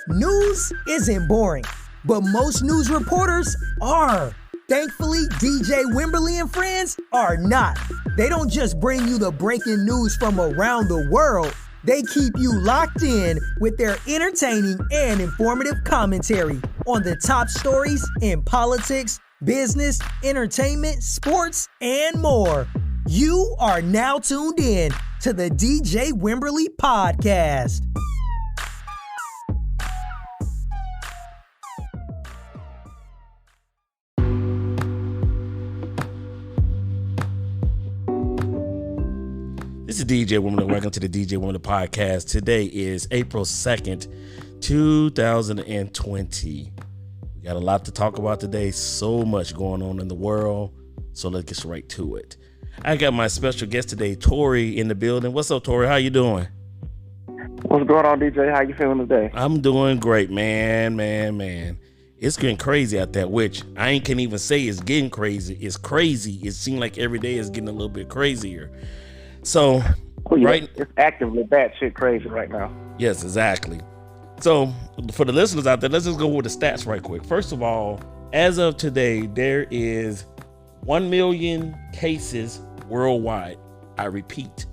News isn't boring, but most news reporters are. Thankfully, DJ Wimberly and friends are not. They don't just bring you the breaking news from around the world. They keep you locked in with their entertaining and informative commentary on the top stories in politics, business, entertainment, sports, and more. You are now tuned in to the DJ Wimberly Podcast. This is DJ Wimberly. Welcome to the DJ Wimberly Podcast. Today is April 2nd, 2020. We got a lot to talk about today. So much going on in the world. So let's get right to it. I got my special guest today, Torty, in the building. What's up, Torty? How you doing? What's going on, DJ? How you feeling today? I'm doing great, man. It's getting crazy out there, which I can't even say it's getting crazy. It's crazy. It seems like every day is getting a little bit crazier. So, right, it's actively batshit crazy right now. Yes, exactly. So, for the listeners out there, let's just go with the stats right quick. First of all, as of today, there is 1 million cases worldwide. I repeat,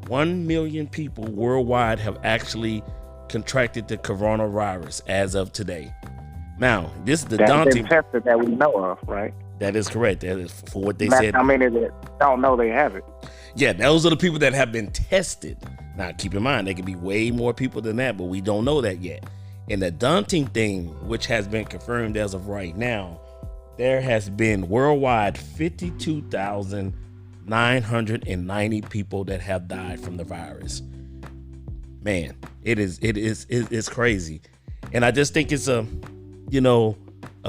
1 million people worldwide have actually contracted the coronavirus as of today. Now, this is the daunting. That's been tested that we know of, right? That is correct. That is for what they said. How many that don't know they have it? Yeah, those are the people that have been tested. Now, keep in mind, there could be way more people than that, but we don't know that yet. And the daunting thing, which has been confirmed as of right now, there has been worldwide 52,990 people that have died from the virus. Man, it's crazy. And I just think it's a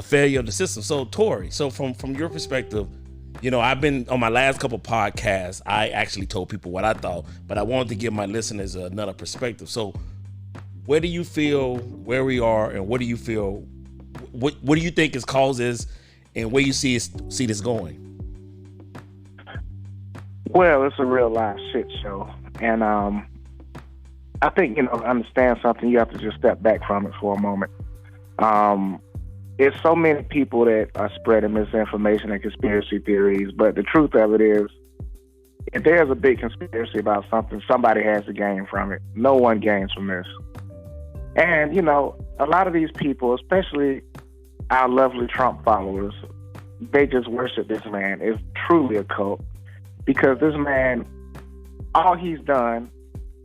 failure of the system. So, Torty, from your perspective, I've been on my last couple podcasts, I actually told people what I thought, but I wanted to give my listeners another perspective. So where do you feel where we are, and what do you feel, what do you think its causes, and where you see this going? Well, it's a real life shit show. And I think, to understand something, you have to just step back from it for a moment. There's so many people that are spreading misinformation and conspiracy theories, but the truth of it is, if there's a big conspiracy about something, somebody has to gain from it. No one gains from this. And, a lot of these people, especially our lovely Trump followers, they just worship this man. It's truly a cult, because this man, all he's done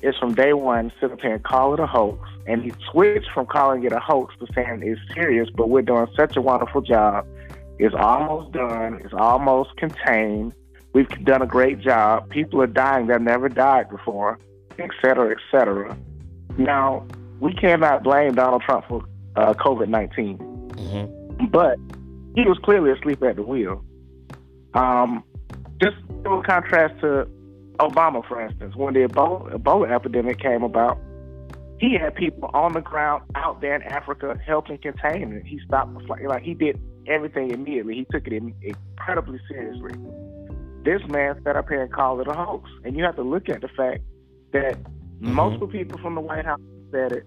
is from day one sit up here and call it a hoax. And he switched from calling it a hoax to saying it's serious, but we're doing such a wonderful job. It's almost done. It's almost contained. We've done a great job. People are dying that never died before, et cetera, et cetera. Now, we cannot blame Donald Trump for COVID-19, but he was clearly asleep at the wheel. Just in contrast to Obama, for instance, when the Ebola epidemic came about, he had people on the ground out there in Africa helping contain it. He stopped the flight. He did everything immediately. He took it incredibly seriously. This man sat up here and called it a hoax. And you have to look at the fact that multiple people from the White House said it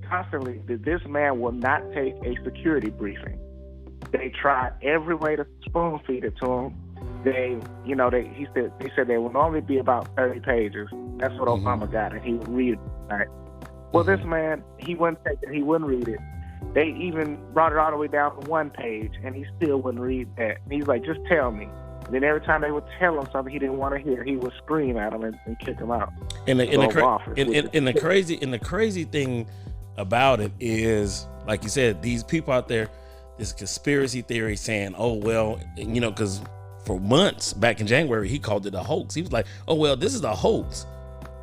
constantly, that this man will not take a security briefing. They tried every way to spoon feed it to him. They said they would normally be about 30 pages. That's what Obama got, and he would read it. Right? Well, this man, he wouldn't take it. He wouldn't read it. They even brought it all the way down to 1 page, and he still wouldn't read that. And he's like, just tell me. And then every time they would tell him something he didn't want to hear, he would scream at him and kick him out. And the crazy thing about it is, like you said, these people out there, this conspiracy theory saying, oh, well, because for months back in January, he called it a hoax. He was like, oh, well, this is a hoax.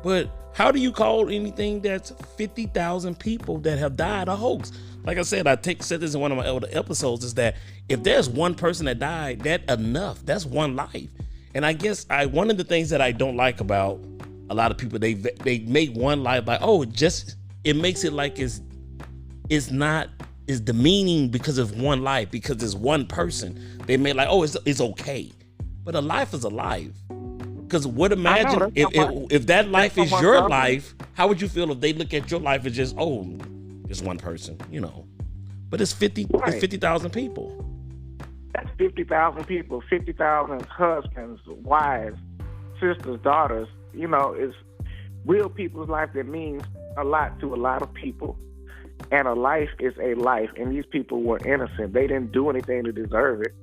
But how do you call anything that's 50,000 people that have died a hoax? Like I said, said this in one of my older episodes, is that if there's one person that died, that's enough. That's one life. And I guess one of the things that I don't like about a lot of people, they make one life like, it makes it like it's demeaning because of one life, because it's one person. They make like, it's okay. But a life is a life. Because if that life is your life, how would you feel if they look at your life as just, just one person, you know. But it's 50, Right. it's 50,000 people. That's 50,000 people, 50,000 husbands, wives, sisters, daughters. You know, it's real people's life that means a lot to a lot of people. And a life is a life. And these people were innocent. They didn't do anything to deserve it.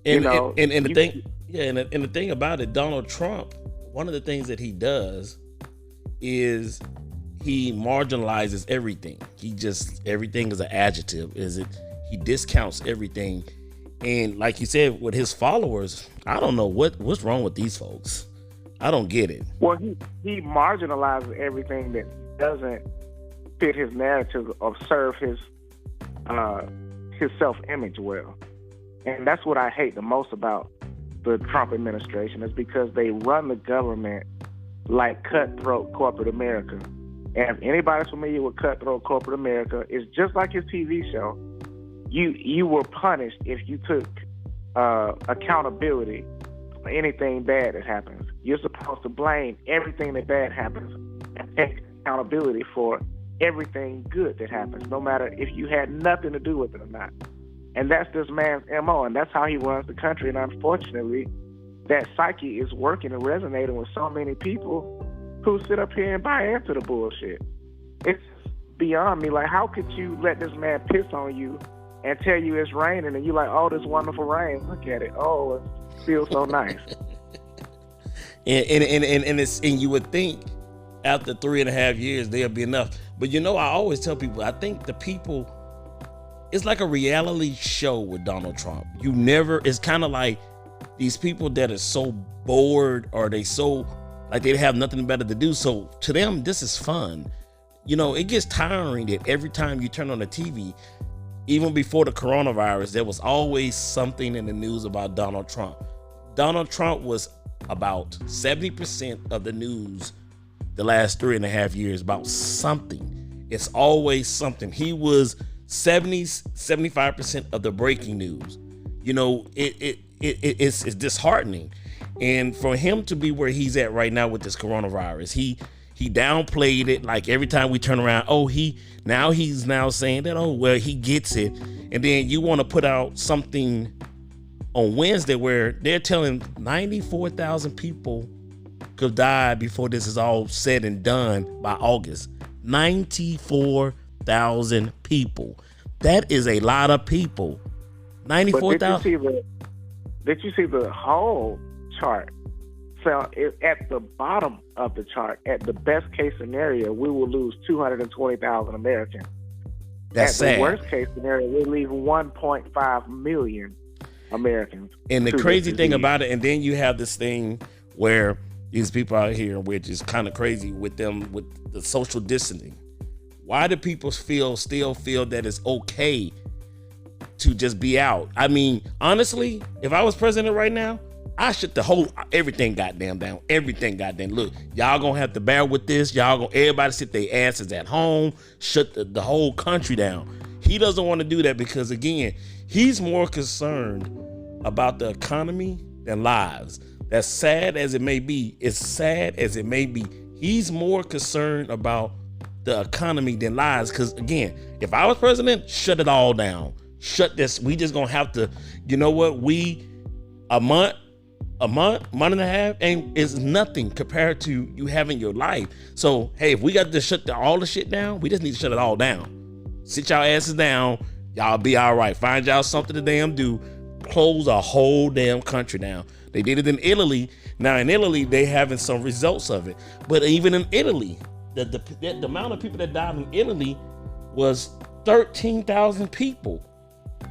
And, you know, and the thing, yeah, and the thing about it, Donald Trump, one of the things that he does is he marginalizes everything. Everything is an adjective. He discounts everything. And like you said, with his followers, I don't know what's wrong with these folks. I don't get it. Well, he marginalizes everything that doesn't fit his narrative or serve his self-image well. And that's what I hate the most about the Trump administration, is because they run the government like cutthroat corporate America. And if anybody's familiar with cutthroat corporate America, it's just like his TV show. You were punished if you took accountability for anything bad that happens. You're supposed to blame everything that bad happens and take accountability for everything good that happens, no matter if you had nothing to do with it or not. And that's this man's MO, and that's how he runs the country. And unfortunately, that psyche is working and resonating with so many people who sit up here and buy into the bullshit. It's beyond me. Like, how could you let this man piss on you and tell you it's raining, and you like, oh, this wonderful rain. Look at it. Oh, it feels so nice. and you would think after 3.5 years there'll be enough. But you know, I always tell people, I think the people, it's like a reality show with Donald Trump. It's kind of like these people that are so bored, or they so like they have nothing better to do. So to them, this is fun. You know, it gets tiring that every time you turn on the TV, even before the coronavirus, there was always something in the news about Donald Trump. Donald Trump was about 70% of the news the last 3.5 years, about something. It's always something. He was 75% of the breaking news. You know, it's disheartening. And for him to be where he's at right now with this coronavirus, he downplayed it. Like every time we turn around, he's now saying that, oh, well, he gets it. And then you want to put out something on Wednesday where they're telling 94,000 people could die before this is all said and done by August. 94,000 people. That is a lot of people. 94,000. Did you see the whole chart? So at the bottom of the chart, at the best case scenario, we will lose 220,000 Americans. That's sad. At the worst case scenario, we leave 1.5 million Americans. And the crazy thing about it, and then you have this thing where these people out here, which is kind of crazy with them, with the social distancing. Why do people still feel that it's okay to just be out? I mean, honestly, if I was president right now, I shut everything goddamn down. Everything goddamn. Look, y'all gonna have to bear with this. Everybody sit their asses at home. Shut the whole country down. He doesn't want to do that because, again, he's more concerned about the economy than lives. As sad as it may be, he's more concerned about the economy than lives. Because, again, if I was president, shut it all down. Shut this. We just gonna have to, you know what? A month and a half is nothing compared to you having your life. So, hey, if we got to shut all the shit down, we just need to shut it all down. Sit y'all asses down. Y'all be all right. Find y'all something to damn do. Close a whole damn country down. They did it in Italy. Now in Italy, they having some results of it. But even in Italy, the amount of people that died in Italy was 13,000 people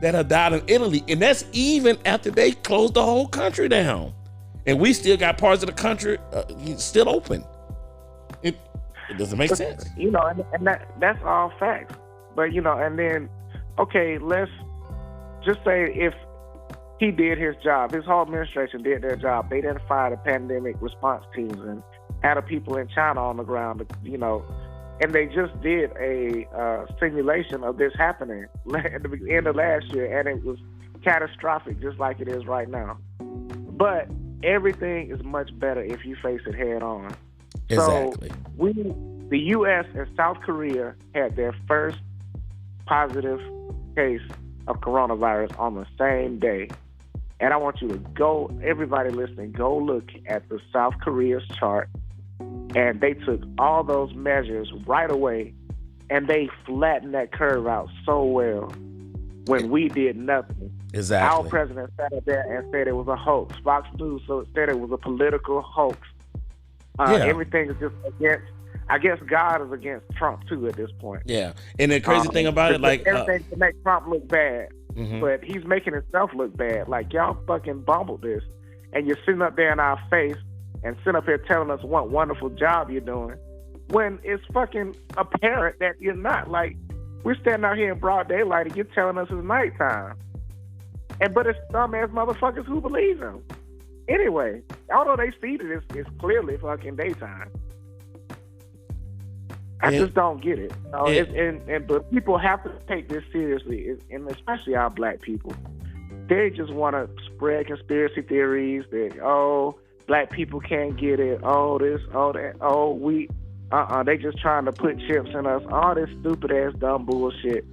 that have died in Italy. And that's even after they closed the whole country down. And we still got parts of the country still open. It doesn't make sense. You know, and that's all facts. But, you know, and then, okay, let's just say if he did his job, his whole administration did their job. They identified the pandemic response teams and had the people in China on the ground, you know, and they just did a simulation of this happening at the end of last year, and it was catastrophic, just like it is right now. But everything is much better if you face it head on. Exactly. So the U.S. and South Korea had their first positive case of coronavirus on the same day. And I want you to go, everybody listening, go look at the South Korea's chart. And they took all those measures right away, and they flattened that curve out so well when we did nothing. Exactly. Our president sat up there and said it was a hoax. Fox News said it was a political hoax. Everything is just against, I guess God is against Trump too at this point. Yeah. And the crazy thing about it, like everything to make Trump look bad. Mm-hmm. But he's making himself look bad. Like, y'all fucking bumbled this. And you're sitting up there in our face and sitting up here telling us what wonderful job you're doing when it's fucking apparent that you're not. Like, we're standing out here in broad daylight and you're telling us it's nighttime. But it's dumbass motherfuckers who believe him. Anyway, although they see that it's clearly fucking daytime. I just don't get it. But people have to take this seriously, and especially our black people. They just want to spread conspiracy theories that, black people can't get it, this, that, they just trying to put chips in us, all this stupid ass dumb bullshit.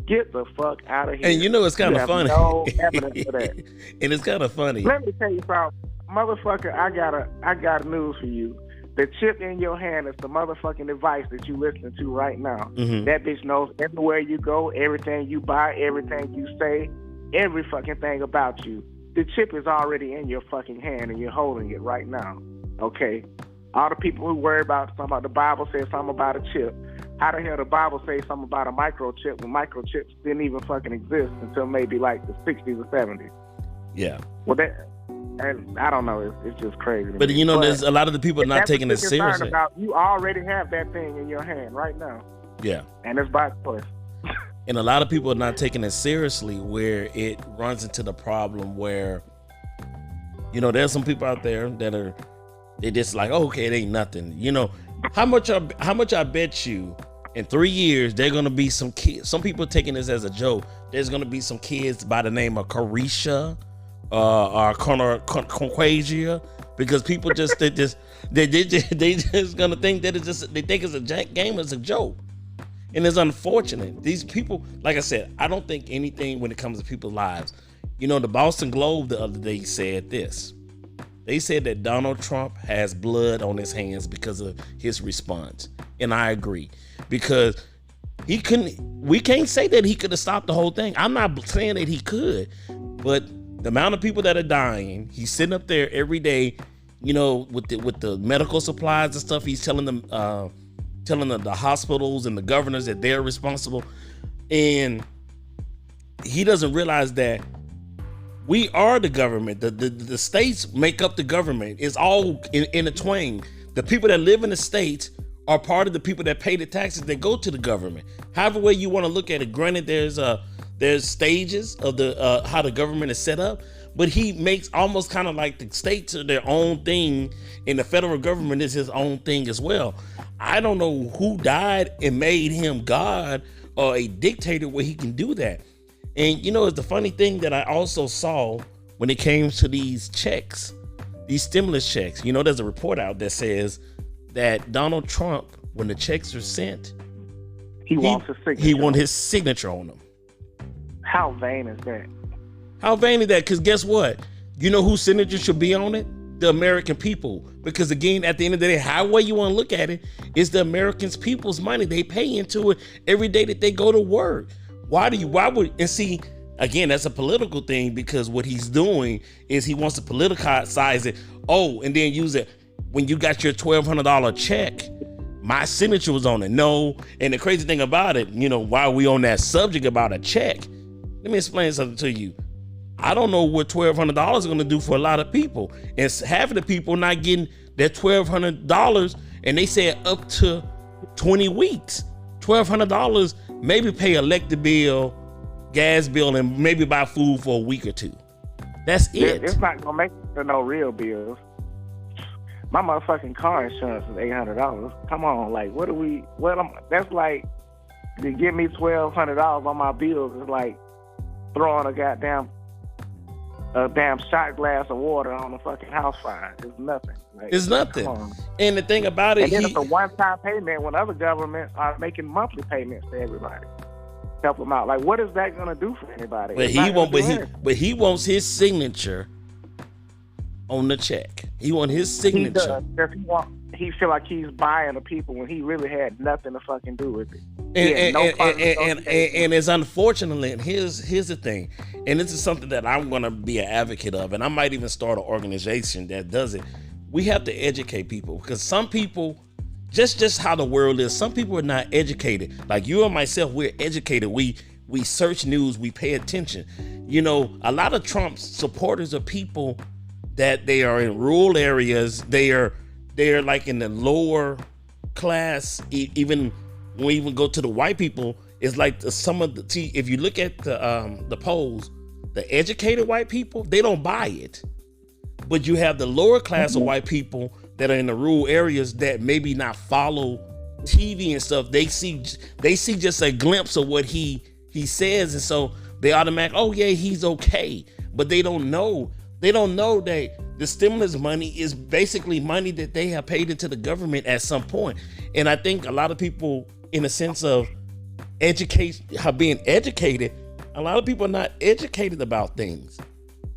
Get the fuck out of here. And you know it's kind of funny. No evidence for that. And it's kind of funny. Let me tell you something, motherfucker. I got news for you. The chip in your hand is the motherfucking device that you listen to right now. Mm-hmm. That bitch knows everywhere you go, everything you buy, everything you say, every fucking thing about you. The chip is already in your fucking hand and you're holding it right now. Okay? All the people who worry about something about the Bible says something about a chip. How the hell the Bible say something about a microchip when microchips didn't even fucking exist until maybe like the 60s or 70s? Yeah. Well, and I don't know. It's just crazy. But you know, there's a lot of the people not taking it seriously. You already have that thing in your hand right now. Yeah. And it's by choice. And a lot of people are not taking it seriously, where it runs into the problem where, you know, there's some people out there that they just like, okay, it ain't nothing. You know, how much I bet you in 3 years they're gonna be some kids. Some people taking this as a joke. There's gonna be some kids by the name of Carisha. Or Conquasia, because people they just gonna think that they think it's a game, it's a joke, and it's unfortunate. These people, like I said, I don't think anything when it comes to people's lives. You know, the Boston Globe the other day said this. They said that Donald Trump has blood on his hands because of his response, and I agree, because we can't say that he could have stopped the whole thing. I'm not saying that he could, but the amount of people that are dying, he's sitting up there every day, you know, with the medical supplies and stuff. He's telling them, the hospitals and the governors that they're responsible, and he doesn't realize that we are the government. The states make up the government. It's all in a twain. The people that live in the states are part of the people that pay the taxes that go to the government. However way you want to look at it. Granted, there's stages of the how the government is set up, but he makes almost kind of like the states are their own thing, and the federal government is his own thing as well. I don't know who died and made him God or a dictator where he can do that. And you know, it's the funny thing that I also saw when it came to these checks, these stimulus checks. You know, there's a report out that says that Donald Trump, when the checks are sent, he wants his signature. He wants his signature on them. How vain is that? How vain is that? Because guess what? You know whose signature should be on it? The American people. Because again, at the end of the day, however you want to look at it, it's the Americans' people's money. They pay into it every day that they go to work. And see, again, that's a political thing, because what he's doing is he wants to politicize it. Oh, and then use it when you got your $1,200 check. My signature was on it. No. And the crazy thing about it, you know, while we on that subject about a check, let me explain something to you. I don't know what $1,200 is going to do for a lot of people. And half of the people not getting that $1,200, and they said up to 20 weeks. $1,200, maybe pay electric bill, gas bill, and maybe buy food for a week or two. That's it. It's not going to make it to no real bills. My motherfucking car insurance is $800. Come on, like, that's like, to give me $1,200 on my bills is like throwing a damn shot glass of water on a fucking house fire. It's nothing. Like, it's nothing. And the thing about it, and then it's a one-time payment when other governments are making monthly payments to everybody. help him out. Like, what is that going to do for anybody? But he wants his signature on the check. He wants his signature. He feel like he's buying the people when he really had nothing to fucking do with it. And it's unfortunately, and here's the thing, and this is something that I'm gonna be an advocate of, and I might even start an organization that does it. We have to educate people, because some people, just how the world is, some people are not educated. Like you and myself, we're educated. We search news, we pay attention. You know, a lot of Trump's supporters are people that they are in rural areas. They're like in the lower class. Even when we even go to the white people, it's like some of the, if you look at the polls, the educated white people, they don't buy it. But you have the lower class of white people that are in the rural areas that maybe not follow TV and stuff. They see just a glimpse of what he says, and so they automatically, oh yeah, he's okay. But they don't know that the stimulus money is basically money that they have paid into the government at some point. And I think a lot of people, in a sense of being educated, a lot of people are not educated about things.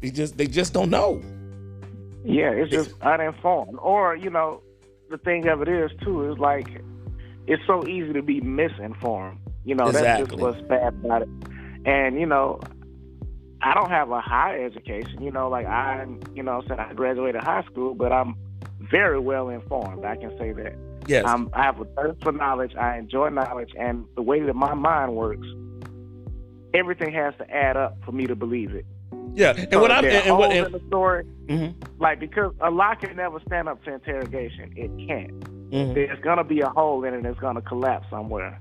They just don't know. Yeah, it's just uninformed. Or, you know, the thing of it is too, is like, it's so easy to be misinformed. You know, exactly. That's just what's bad about it. And, you know, I don't have a high education, you know, like I graduated high school, but I'm very well informed. I can say that. Yes. I have a thirst for knowledge. I enjoy knowledge, and the way that my mind works, everything has to add up for me to believe it. Yeah, and so what I'm in the story, like, because a lie can never stand up to interrogation. It can't. There's gonna be a hole in it, and it's gonna collapse somewhere.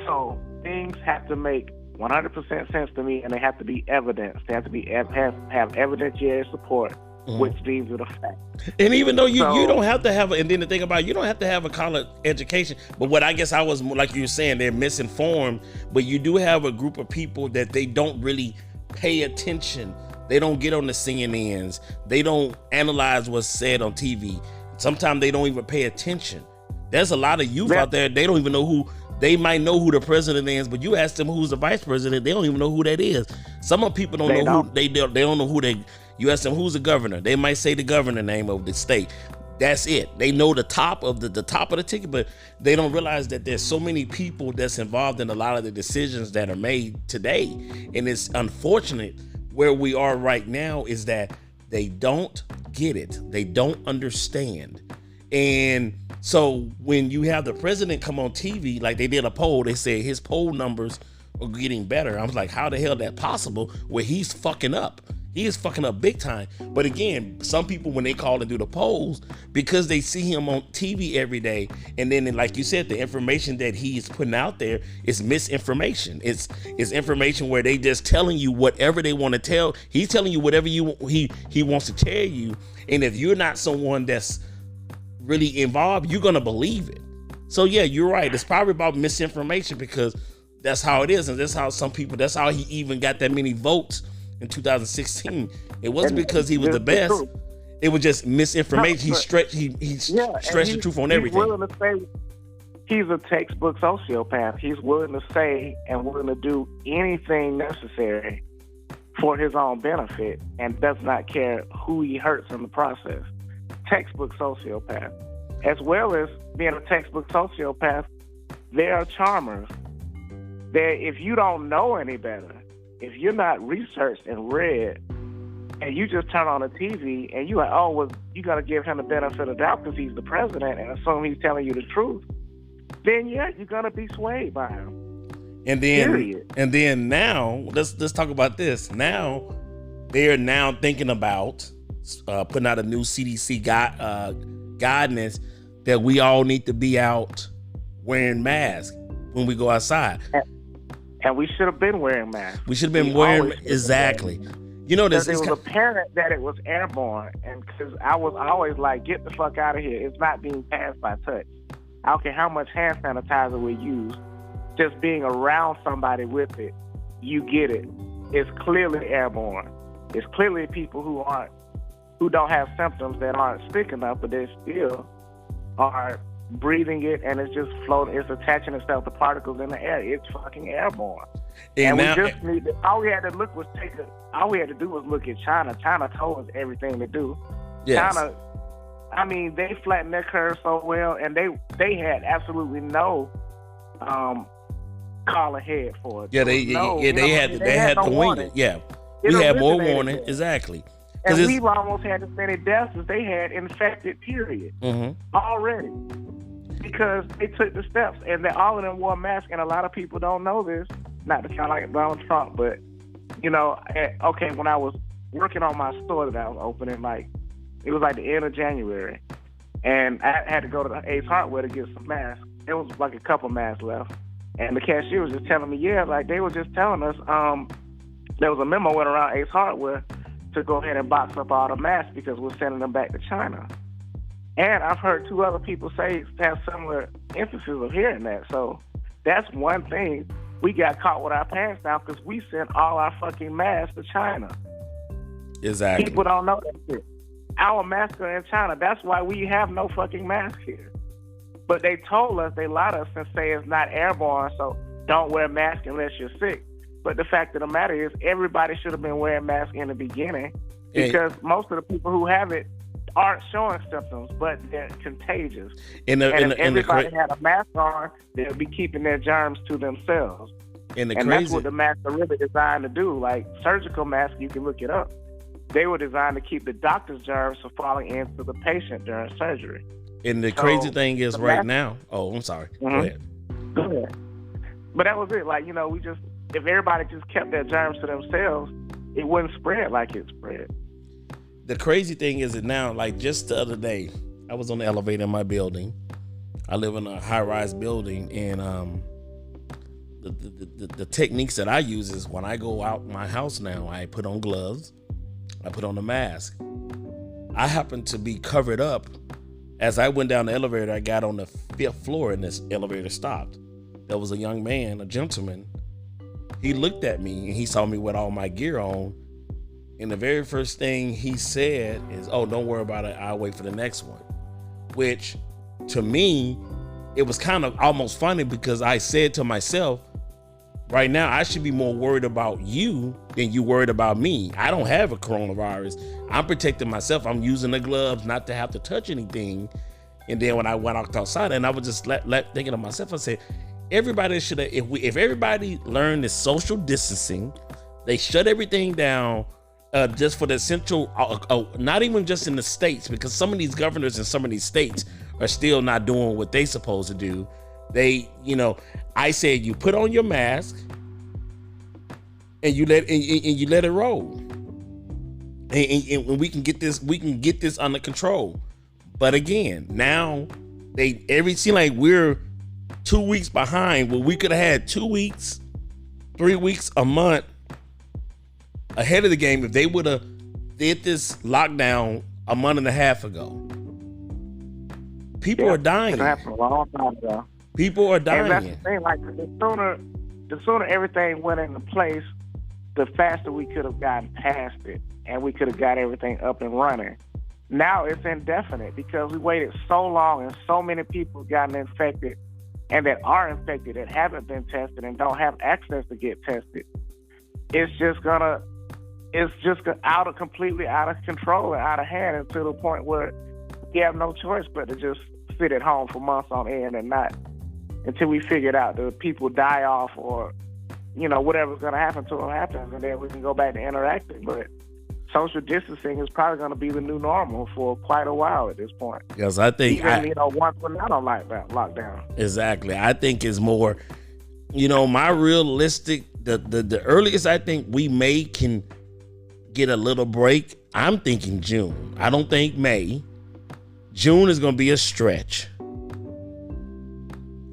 So things have to make 100% sense to me, and they have to be evidence. They have to be have evidentiary support, which deems it a fact. And even though you don't have to have, and then the thing about it, you don't have to have a college education. But what I guess I was, like you were saying, they're misinformed. But you do have a group of people that they don't really pay attention. They don't get on the CNNs. They don't analyze what's said on TV. Sometimes they don't even pay attention. There's a lot of youth out there. They don't even know who. They might know who the president is, but you ask them who's the vice president, they don't even know who that is. Some of people don't know who they don't know who they. You ask them who's the governor, they might say the governor name of the state. That's it. They know the top of the top of the ticket, but they don't realize that there's so many people that's involved in a lot of the decisions that are made today. And it's unfortunate where we are right now is that they don't get it. They don't understand. And so when you have the president come on TV, like they did a poll, they said his poll numbers are getting better. I was like, how the hell is that possible where he's fucking up? He is fucking up big time. But again, some people, when they call and do the polls, because they see him on TV every day, and then like you said, the information that he's putting out there is misinformation. It's information where they just telling you whatever they want to tell. He's telling you whatever he wants to tell you. And if you're not someone that's really involved, you're gonna believe it. So yeah, you're right. It's probably about misinformation, because that's how it is, and that's how some people. That's how he even got that many votes in 2016. It wasn't because he was the best. It was just misinformation. He stretched the truth on everything. He's willing to say he's a textbook sociopath. He's willing to say and willing to do anything necessary for his own benefit, and does not care who he hurts in the process. Textbook sociopath. As well as being a textbook sociopath, there are charmers. If you don't know any better, if you're not researched and read, and you just turn on the TV and you like, oh, well, you got to give him the benefit of the doubt because he's the president and assume he's telling you the truth, then yeah, you're gonna be swayed by him. And then now let's talk about this. Now they are now thinking about putting out a new CDC guidance that we all need to be out wearing masks when we go outside. And we should have been wearing masks. We should have been wearing, exactly. You know, this it was apparent that it was airborne, and because I was always like, get the fuck out of here. It's not being passed by touch. I don't care how much hand sanitizer we use, just being around somebody with it, you get it. It's clearly airborne. It's clearly people who don't have symptoms that aren't sick enough, but they still are breathing it, and it's just floating. It's attaching itself to particles in the air. It's fucking airborne. And now, we just need to, all we had to do was look at China. China told us everything to do. yes. China, I mean, they flattened their curve so well, and they had absolutely no call ahead for it. Yeah, they had to wing it. Yeah, we had more warning. Exactly. And we've almost had as many deaths as they had infected, period, already. Because they took the steps, and all of them wore masks, and a lot of people don't know this, not to sound like Donald Trump, but, when I was working on my store that I was opening, it was the end of January, and I had to go to the Ace Hardware to get some masks. There was a couple masks left, and the cashier was just telling me, they were just telling us there was a memo went around Ace Hardware to go ahead and box up all the masks because we're sending them back to China. And I've heard 2 other people have similar emphasis of hearing that. So that's one thing. We got caught with our pants down because we sent all our fucking masks to China. Exactly. People don't know that shit. Our masks are in China. That's why we have no fucking masks here. But they told us, they lied to us and say it's not airborne, so don't wear a mask unless you're sick. But the fact of the matter is, everybody should have been wearing masks in the beginning because most of the people who have it aren't showing symptoms, but they're contagious. If everybody had a mask on, they'll be keeping their germs to themselves. And that's what the masks are really designed to do. Like surgical masks, you can look it up. They were designed to keep the doctor's germs from falling into the patient during surgery. And the crazy thing is right now. Oh, I'm sorry. Mm-hmm. Go ahead. But that was it. If everybody just kept their germs to themselves, it wouldn't spread like it spread. The crazy thing is that now, just the other day, I was on the elevator in my building. I live in a high-rise building, and the techniques that I use is when I go out my house now, I put on gloves, I put on a mask. I happen to be covered up. As I went down the elevator, I got on the 5th floor, and this elevator stopped. There was a young man, a gentleman. He looked at me, and he saw me with all my gear on. And the very first thing he said is, "Oh, don't worry about it. I'll wait for the next one." Which, to me, it was kind of almost funny because I said to myself, right now, I should be more worried about you than you worried about me. I don't have a coronavirus. I'm protecting myself. I'm using the gloves not to have to touch anything. And then when I went out outside, and I was just thinking to myself, I said, everybody should have, if everybody learned the social distancing, they shut everything down just for the essential, not even just in the states, because some of these governors in some of these states are still not doing what they supposed to do. They, I said, you put on your mask and you let it roll, and we can get this under control. But again, now seem like we're 2 weeks behind when we could have had 2 weeks, 3 weeks, a month ahead of the game if they would have did this lockdown a month and a half ago. People are dying. It happened a long time ago. People are dying. And that's the thing, the sooner everything went into place, the faster we could have gotten past it, and we could have got everything up and running. Now it's indefinite because we waited so long, and so many people gotten infected, and that are infected that haven't been tested and don't have access to get tested. It's just completely out of control and out of hand, and to the point where we have no choice but to just sit at home for months on end and not until we figure it out. The people die off, or whatever's going to happen to them happens, and then we can go back to interacting. But social distancing is probably going to be the new normal for quite a while at this point. Yes, I think once we're not on lockdown. Exactly. I think it's more, my realistic, the earliest I think we can get a little break, I'm thinking June. I don't think May. June is going to be a stretch.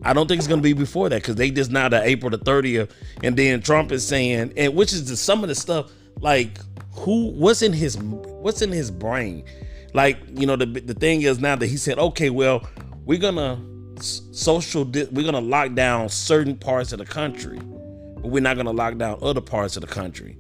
I don't think it's going to be before that, because they just now to April the 30th, and then Trump is saying, and which is some of the stuff, like what's in his brain, the thing is now that he said, okay, well, we're gonna lock down certain parts of the country, but we're not gonna lock down other parts of the country.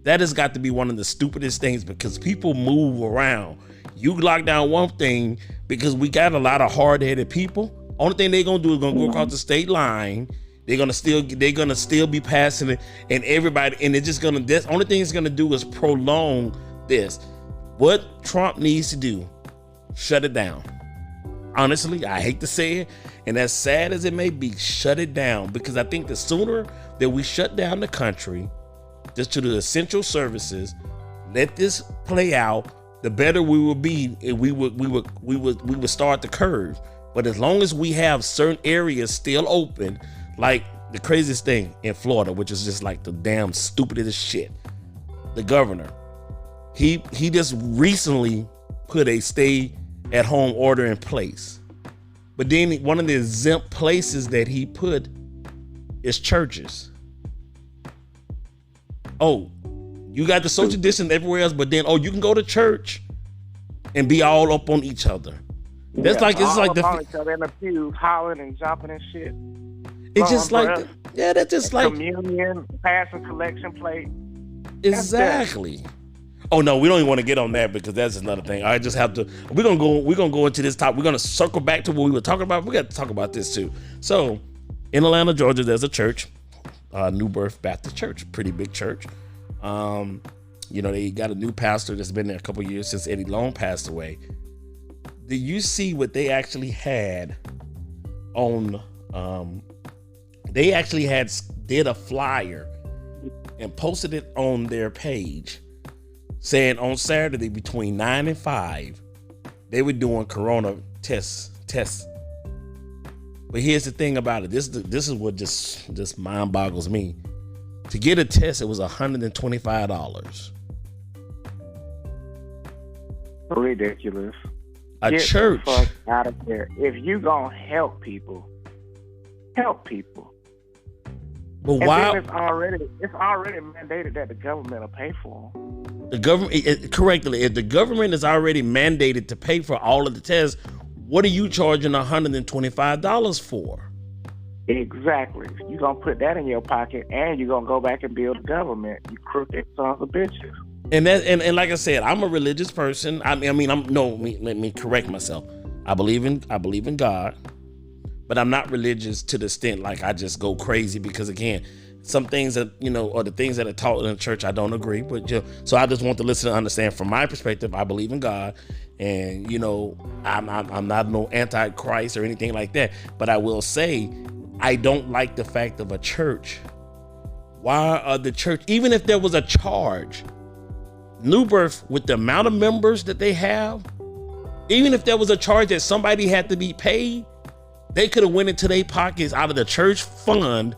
That has got to be one of the stupidest things, because people move around. You lock down one thing because we got a lot of hard-headed people. Only thing they're gonna do is gonna go across the state line They're gonna still be passing it, and everybody, and it's just gonna. That's only thing it's gonna do is prolong this. What Trump needs to do, shut it down. Honestly, I hate to say it, and as sad as it may be, shut it down, because I think the sooner that we shut down the country, just to the essential services, let this play out, the better we will be, and we would start the curve. But as long as we have certain areas still open, like the craziest thing in Florida, which is just like the damn stupidest shit, the governor, he just recently put a stay-at-home order in place. But then one of the exempt places that he put is churches. Oh, you got the social distance everywhere else, but then, you can go to church and be all up on each other. That's yeah, like, it's like each other in the pews, hollering and jumping and shit. It's just like, that's just like communion, passing collection plate. Exactly. Oh no, we don't even want to get on that, because that's another thing. I just have to. We're gonna go into this topic. We're gonna circle back to what we were talking about. We got to talk about this too. So, in Atlanta, Georgia, there's a church, New Birth Baptist Church, pretty big church. They got a new pastor that's been there a couple years since Eddie Long passed away. Did you see what they actually had on? They actually did a flyer and posted it on their page, saying on Saturday between 9 and 5, they were doing corona tests. But here's the thing about it. This is what just mind boggles me. To get a test, it was $125. Ridiculous. Get church. The fuck out of there. If you gonna help people, help people. But and why? Then it's already mandated that the government will pay for them. The government, correctly, if the government is already mandated to pay for all of the tests, what are you charging $125 for? Exactly. You're going to put that in your pocket, and you're going to go back and build the government. You crooked sons of bitches. And like I said, I'm a religious person. Let me correct myself. I believe in God, but I'm not religious to the extent like I just go crazy, because again, some things that, or the things that are taught in the church, I don't agree with. So I just want the listener to understand from my perspective, I believe in God, and I'm not no anti-Christ or anything like that. But I will say, I don't like the fact of a church. Why are the church, even if there was a charge, New Birth, with the amount of members that they have, even if there was a charge that somebody had to be paid, they could have went into their pockets out of the church fund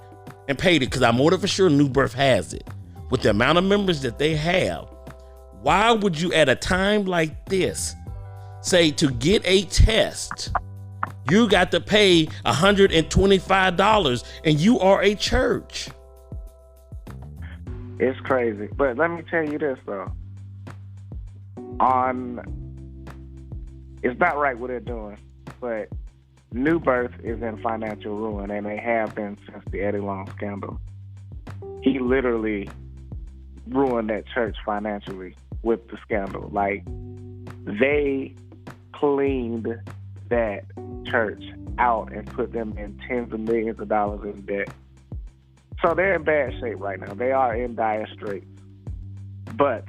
and paid it, because I'm more than for sure New Birth has it. With the amount of members that they have, why would you at a time like this say to get a test, you got to pay $125 and you are a church? It's crazy. But let me tell you this, though. It's not right what they're doing, but New Birth is in financial ruin, and they have been since the Eddie Long scandal. He literally ruined that church financially with the scandal. Like, they cleaned that church out and put them in tens of millions of dollars in debt. So they're in bad shape right now. They are in dire straits. But,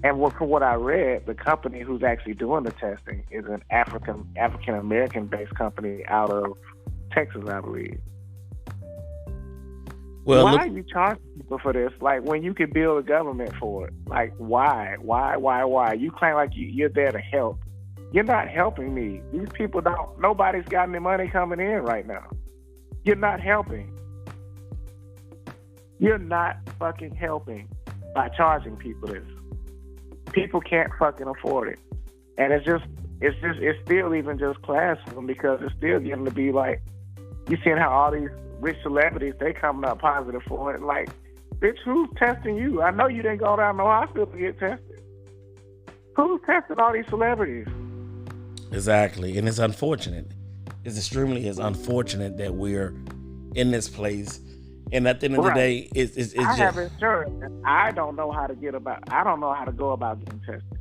from what I read, the company who's actually doing the testing is an African American based company out of Texas, I believe. Well, why are you charging people for this? Like, when you could build a government for it, like, why? You claim like you're there to help. You're not helping me. These people nobody's got any money coming in right now. You're not helping. You're not fucking helping by charging people this. People can't fucking afford it. And it's still even just classism, because it's still getting to be like, you seeing how all these rich celebrities, they coming up positive for it. Like, bitch, who's testing you? I know you didn't go down to the hospital to get tested. Who's testing all these celebrities? Exactly. And it's unfortunate. It's unfortunate that we're in this place. And at the end of the day, it's I have insurance. I don't know how to go about getting tested.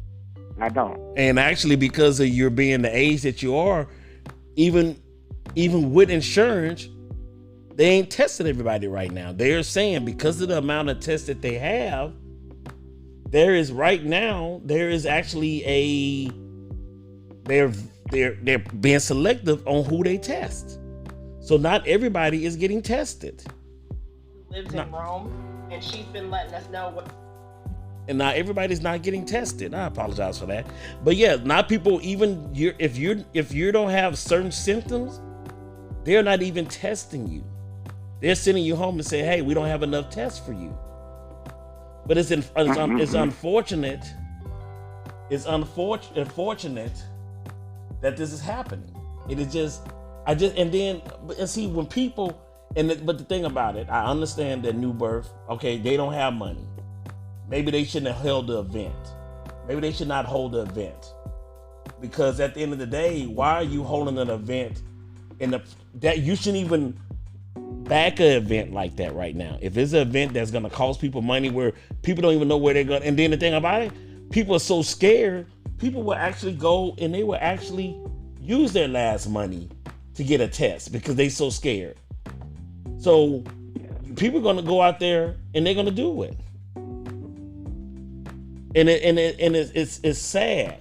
I don't. And actually, because of your being the age that you are, even with insurance, They ain't testing everybody right now. They're saying because of the amount of tests that they have, there is actually they're being selective on who they test. So not everybody is getting tested. Lives in Rome, and she's been letting us know what. And not everybody's not getting tested. I apologize for that, but yeah, not people. Even if you don't have certain symptoms, they're not even testing you. They're sending you home and say, "Hey, we don't have enough tests for you." But it's unfortunate. It's unfortunate that this is happening. It is just, and see when people, but the thing about it, I understand that new birth, okay, they don't have money. Maybe they shouldn't have held the event. Maybe they should not hold the event. Because at the end of the day, why are you holding an event that you shouldn't even back an event like that right now? If it's an event that's gonna cost people money where people don't even know where they're going, and then the thing about it, people are so scared, people will actually go and they will actually use their last money to get a test because they're so scared. So people are gonna go out there and they're gonna do it. And it's sad.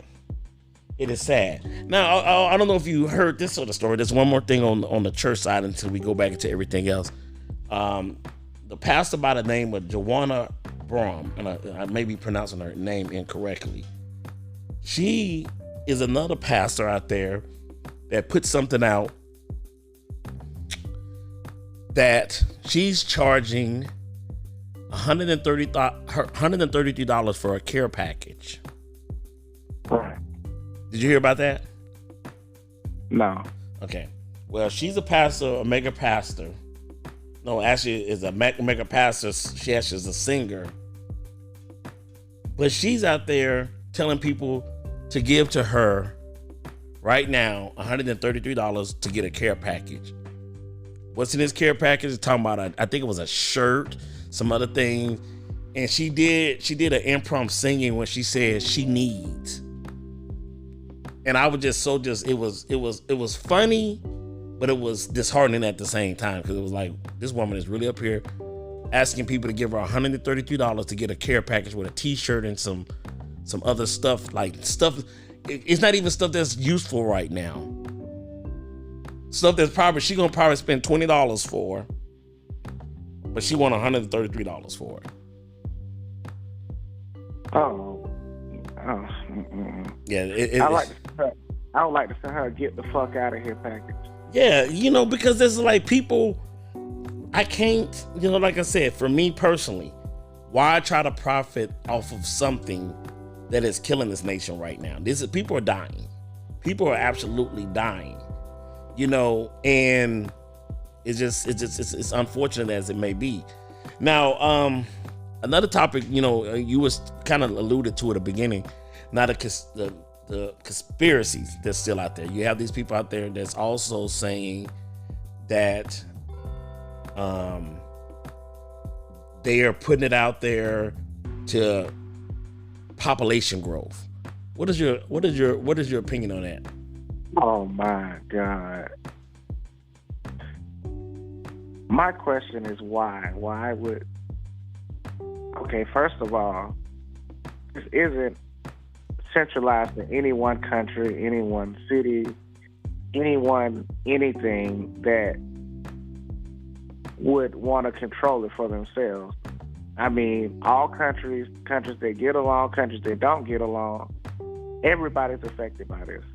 It is sad. Now, I don't know if you heard this sort of story. There's one more thing on the church side until we go back into everything else. The pastor by the name of Joanna Brom, and I may be pronouncing her name incorrectly. She is another pastor out there that put something out that she's charging $133 for a care package. Right. Did you hear about that? No. Okay. Well, she's a pastor, a mega pastor. No, actually, is a mega pastor. She actually is a singer. But she's out there telling people to give to her right now $133 to get a care package. What's in this care package? It's talking about I think it was a shirt, some other things, and she did an impromptu singing when she said she needs. And I was it was funny, but it was disheartening at the same time because it was like this woman is really up here asking people to give her $133 to get a care package with a t-shirt and some other stuff, like stuff. It's not even stuff that's useful right now. Stuff that's she gonna probably spend $20 for, but she want $133 for it. Yeah, I would like to send her get the fuck out of here package. Yeah, because there's like people, I can't, like I said, for me personally, why try to profit off of something that is killing this nation right now? People are dying. People are absolutely dying. And it's unfortunate as it may be. Now, another topic, you was kind of alluded to at the beginning, not the conspiracies that's still out there. You have these people out there that's also saying that they are putting it out there to population growth. What is your opinion on that? Oh my God. My question is why? Why would... Okay, first of all, this isn't centralized in any one country, any one city, anything that would want to control it for themselves. I mean, all countries that get along, countries that don't get along, everybody's affected by this.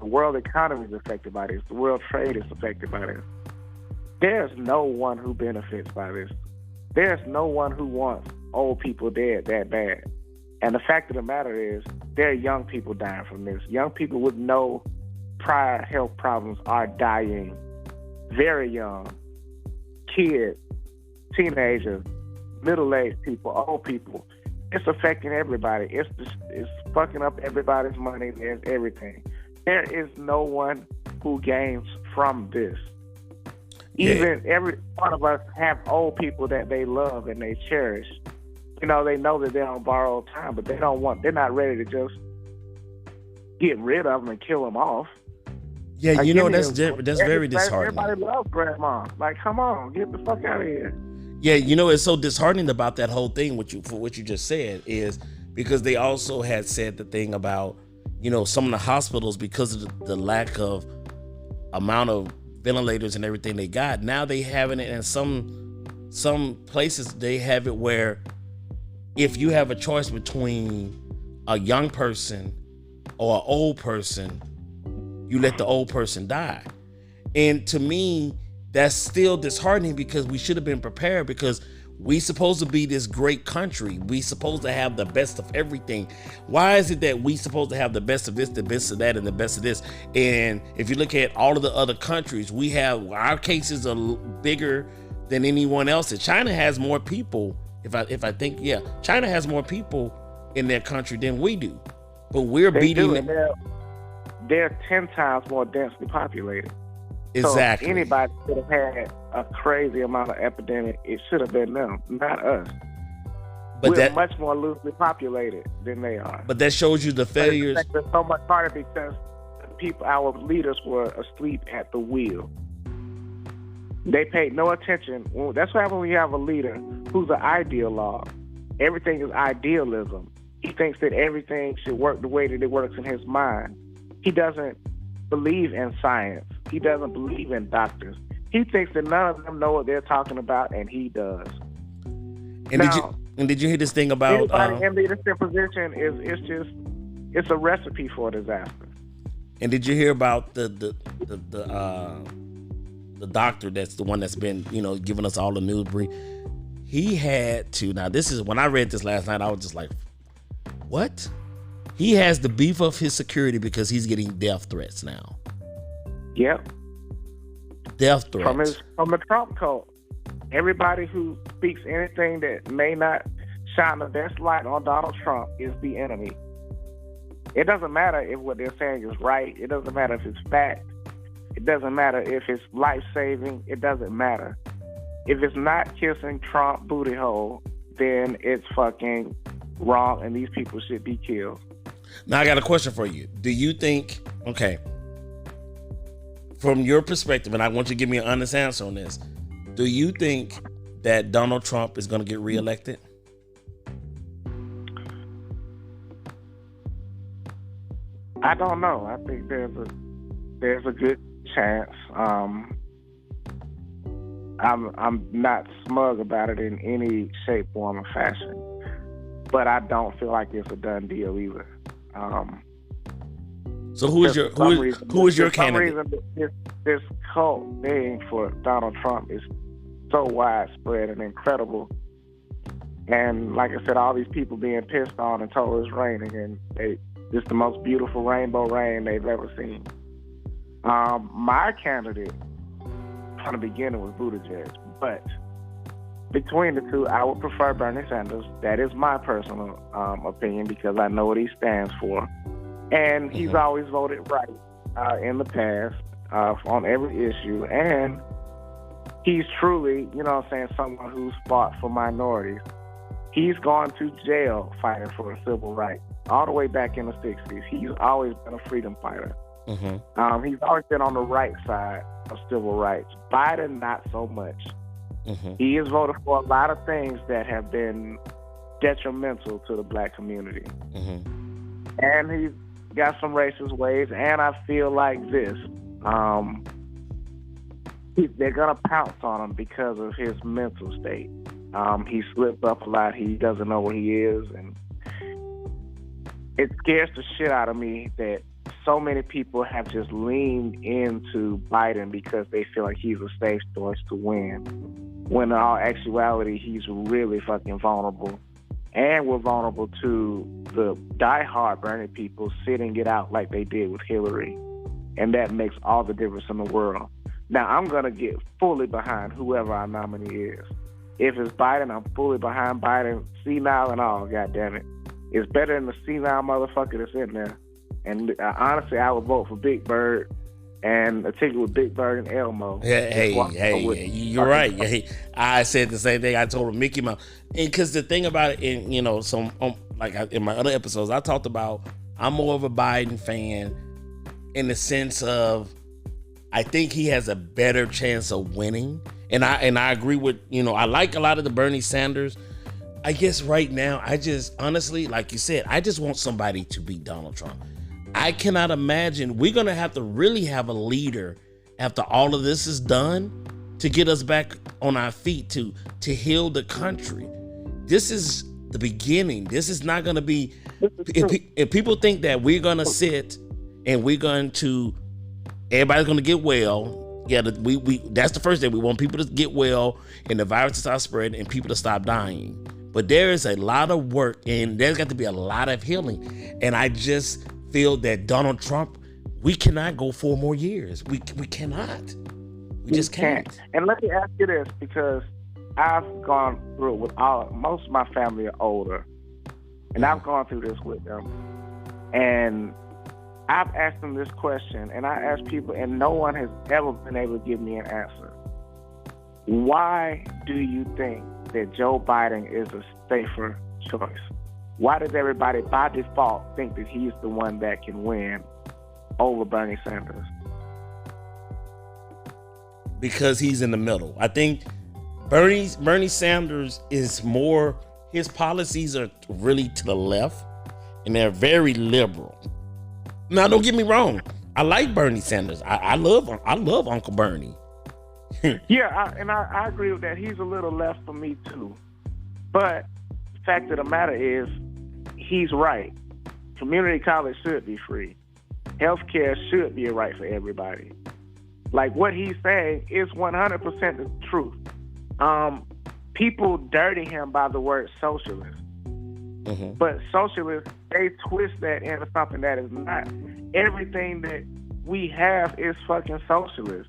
The world economy is affected by this. The world trade is affected by this. There's no one who benefits by this. There's no one who wants old people dead that bad. And the fact of the matter is, there are young people dying from this. Young people with no prior health problems are dying. Very young. Kids, teenagers, middle-aged people, old people. It's affecting everybody. It's fucking up everybody's money and everything. There is no one who gains from this. Even every one of us have old people that they love and they cherish. They know that they're on borrowed time, but they're not ready to just get rid of them and kill them off. Yeah, Like, you know, give me that's very disheartening. Everybody loves grandma. Like, come on, get the fuck out of here. Yeah, you know, it's so disheartening about that whole thing. For what you just said is because they also had said the thing about, you know, some of the hospitals, because of the lack of amount of ventilators and everything they got. Now they having it in some places. They have it where if you have a choice between a young person or an old person, you let the old person die. And to me, that's still disheartening because we should have been prepared, because we supposed to be this great country. We supposed to have the best of everything. Why is it that we supposed to have the best of this, the best of that, and the best of this? And if you look at all of the other countries, we have, our cases are bigger than anyone else's. China has more people. If I think, yeah, China has more people in their country than we do. But we're beating them. They're 10 times more densely populated. Exactly. So if anybody could have had a crazy amount of epidemic, it should have been them, not us. But we're much more loosely populated than they are. But that shows you the failures. It's so much harder because people, our leaders, were asleep at the wheel. They paid no attention. That's why when we have a leader who's an ideologue, everything is idealism. He thinks that everything should work the way that it works in his mind. He doesn't believe in science. He doesn't believe in doctors. He thinks that none of them know what they're talking about, and he does. And did you hear this thing about anybody in leadership position it's a recipe for disaster. And did you hear about the doctor that's the one that's been, you know, giving us all the news brief? He had to, now this is, when I read this last night, I was just like, what? He has to beef up his security because he's getting death threats now. Yep. Death threats. From the Trump cult. Everybody who speaks anything that may not shine the best light on Donald Trump is the enemy. It doesn't matter if what they're saying is right. It doesn't matter if it's fact. It doesn't matter if it's life-saving. It doesn't matter. If it's not kissing Trump booty hole, then it's fucking wrong, and these people should be killed. Now, I got a question for you. Do you think, okay, from your perspective, and I want you to give me an honest answer on this, do you think that Donald Trump is going to get reelected? I don't know. I think there's a good chance. I'm not smug about it in any shape, form, or fashion, but I don't feel like it's a done deal either. So who is your candidate? For some reason, this cult thing for Donald Trump is so widespread and incredible. And like I said, all these people being pissed on and told it's raining, and it's the most beautiful rainbow rain they've ever seen. My candidate from the beginning was Buttigieg, but between the two, I would prefer Bernie Sanders. That is my personal opinion because I know what he stands for. And he's always voted right in the past on every issue. And he's truly, you know what I'm saying, someone who's fought for minorities. He's gone to jail fighting for civil rights all the way back in the 60s. He's always been a freedom fighter. He's always been on the right side of civil rights. Biden, not so much. He has voted for a lot of things that have been detrimental to the black community. And he's got some racist ways, and I feel like this. They're going to pounce on him because of his mental state. He slipped up a lot. He doesn't know where he is, and it scares the shit out of me that so many people have just leaned into Biden because they feel like he's a safe choice to win, when in all actuality, he's really fucking vulnerable. And we're vulnerable to the diehard Bernie people sitting it out like they did with Hillary. And that makes all the difference in the world. Now, I'm going to get fully behind whoever our nominee is. If it's Biden, I'm fully behind Biden, senile and all, goddammit. It's better than the senile motherfucker that's in there. And honestly, I would vote for Big Bird and a ticket with Big Bird and Elmo. Hey, you're right. Hey, I said the same thing. I told him Mickey Mouse. And because the thing about it, and you know, in my other episodes, I talked about I'm more of a Biden fan in the sense of I think he has a better chance of winning. And I agree with, I like a lot of the Bernie Sanders. I guess right now, I just honestly, like you said, I just want somebody to beat Donald Trump. I cannot imagine we're going to have to really have a leader after all of this is done to get us back on our feet to heal the country. This is the beginning. This is not going to be, if people think that we're going to sit and everybody's going to get well. Yeah, we that's the first thing. We want people to get well and the virus to stop spreading and people to stop dying. But there is a lot of work and there's got to be a lot of healing. And I just feel that Donald Trump, we cannot go 4 more years. We cannot. We just can't. And let me ask you this, because I've gone through it with most of my family are older, and I've gone through this with them. And I've asked them this question, and I ask people, and no one has ever been able to give me an answer. Why do you think that Joe Biden is a safer choice? Why does everybody by default think that he's the one that can win over Bernie Sanders? Because he's in the middle. I think Bernie Sanders is more, his policies are really to the left, and they're very liberal. Now, don't get me wrong. I like Bernie Sanders. I love Uncle Bernie. Yeah, I agree with that. He's a little left for me too. But the fact of the matter is, he's right. Community college should be free. Healthcare should be a right for everybody. Like, what he's saying is 100% the truth. People dirty him by the word socialist. Mm-hmm. But socialists, they twist that into something that is not. Everything that we have is fucking socialist.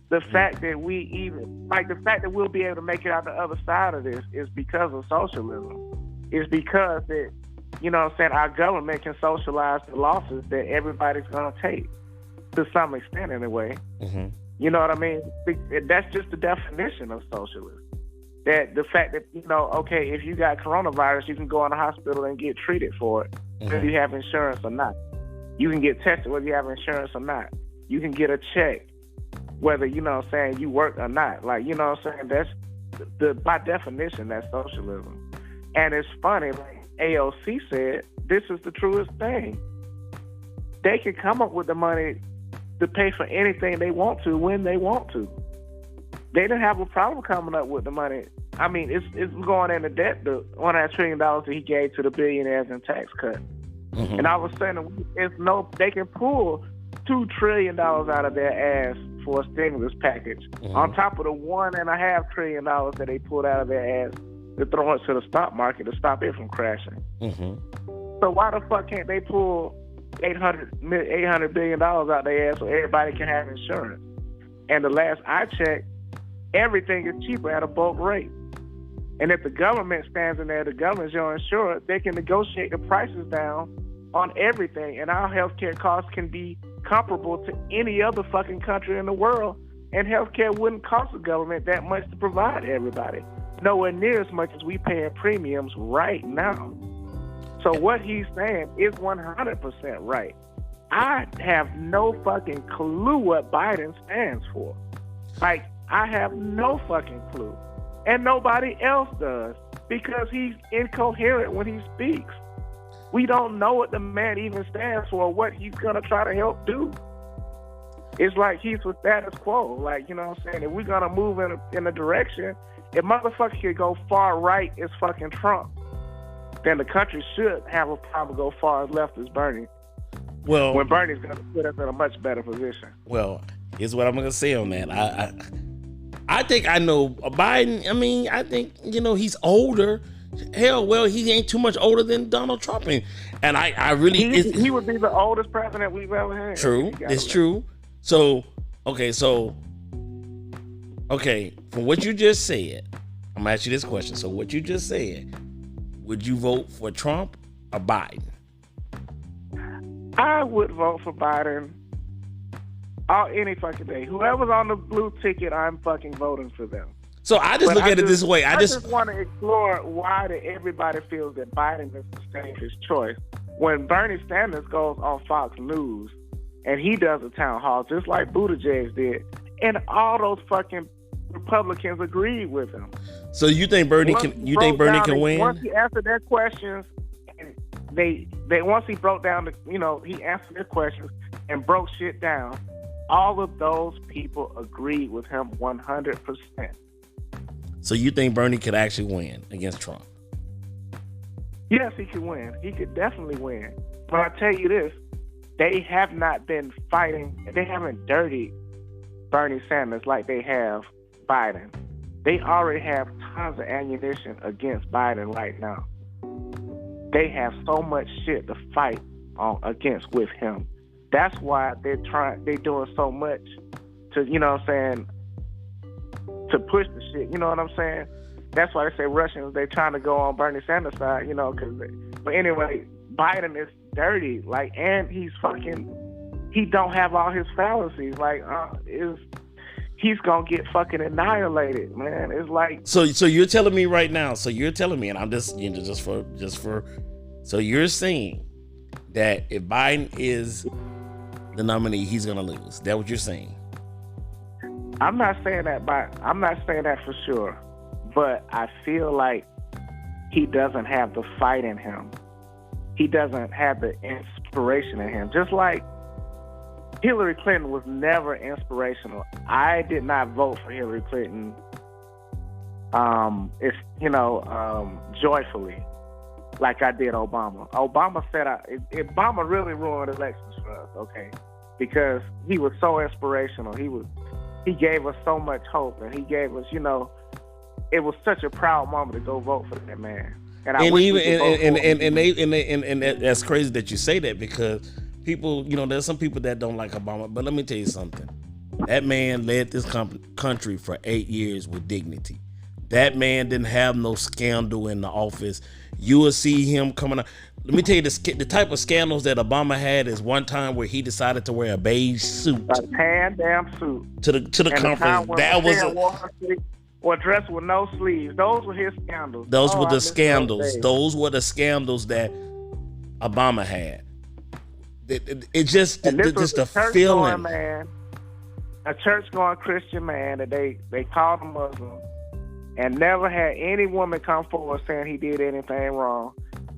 The fact that the fact that we'll be able to make it out the other side of this is because of socialism. It's because that, our government can socialize the losses that everybody's going to take, to some extent anyway. Mm-hmm. You know what I mean? That's just the definition of socialism. That the fact that, okay, if you got coronavirus, you can go in the hospital and get treated for it, whether you have insurance or not. You can get tested whether you have insurance or not. You can get a check whether, you work or not. Like, that's by definition, that's socialism. And it's funny, like AOC said, this is the truest thing. They can come up with the money to pay for anything they want to when they want to. They didn't have a problem coming up with the money. I mean, it's going into debt, the $1.5 trillion that he gave to the billionaires in tax cut. Mm-hmm. And all of a sudden, they can pull $2 trillion out of their ass for a stimulus package, on top of the $1.5 trillion that they pulled out of their ass to throw it to the stock market to stop it from crashing. Mm-hmm. So why the fuck can't they pull $800 billion out their ass so everybody can have insurance? And the last I checked, everything is cheaper at a bulk rate. And if the government stands in there, the government's your insurer, they can negotiate the prices down on everything. And our healthcare costs can be comparable to any other fucking country in the world. And healthcare wouldn't cost the government that much to provide everybody. Nowhere near as much as we pay in premiums right now. So what he's saying is 100% right. I have no fucking clue what Biden stands for. Like, I have no fucking clue. And nobody else does, because he's incoherent when he speaks. We don't know what the man even stands for, or what he's going to try to help do. It's like he's for status quo. Like, you know what I'm saying? If we're going to move in a direction, if motherfuckers could go far right as fucking Trump, then the country should have a problem go far left as Bernie. Well, when Bernie's going to put us in a much better position. Well, here's what I'm going to say on that. I think I know Biden. I mean, I think, he's older. Hell, well, he ain't too much older than Donald Trump. And I really... He would be the oldest president we've ever had. True. It's true. So, from what you just said, I'm going to ask you this question. So what you just said, would you vote for Trump or Biden? I would vote for Biden any fucking day. Whoever's on the blue ticket, I'm fucking voting for them. So I just look at it this way. I just want to explore why everybody feels that Biden is the safest choice. When Bernie Sanders goes on Fox News and he does a town hall just like Buttigieg did, and all those fucking Republicans agreed with him. So you think Bernie can? You think Bernie can win? Once he answered their questions, and they once he broke down he answered their questions and broke shit down. All of those people agreed with him 100%. So you think Bernie could actually win against Trump? Yes, he could win. He could definitely win. But I tell you this, they have not been fighting. They haven't dirtied Bernie Sanders like they have Biden. They already have tons of ammunition against Biden right now. They have so much shit to fight against with him. That's why they're doing so much to, to push the shit. You know what I'm saying? That's why they say Russians, they're trying to go on Bernie Sanders' side, but anyway, Biden is dirty, and he's he don't have all his fallacies, he's gonna get fucking annihilated, man. It's like. So you're telling me right now, and I'm just, so you're saying that if Biden is the nominee, he's gonna lose. Is that what you're saying? I'm not saying that for sure. But I feel like he doesn't have the fight in him. He doesn't have the inspiration in him. Just like Hillary Clinton was never inspirational. I did not vote for Hillary Clinton joyfully like I did Obama. Obama said Obama really ruined elections for us, okay? Because he was so inspirational. He gave us so much hope, and he gave us, it was such a proud moment to go vote for that man. And that's crazy that you say that, because people, there's some people that don't like Obama, but let me tell you something. That man led this country for 8 years with dignity. That man didn't have no scandal in the office. You will see him coming up. Let me tell you, the type of scandals that Obama had is one time where he decided to wear a beige suit, a tan damn suit, to the conference. That was or dressed with no sleeves. Those were his scandals. Those were the scandals. Those were the scandals that Obama had. It just the feeling, man, a church-going Christian man that they called a Muslim, and never had any woman come forward saying he did anything wrong.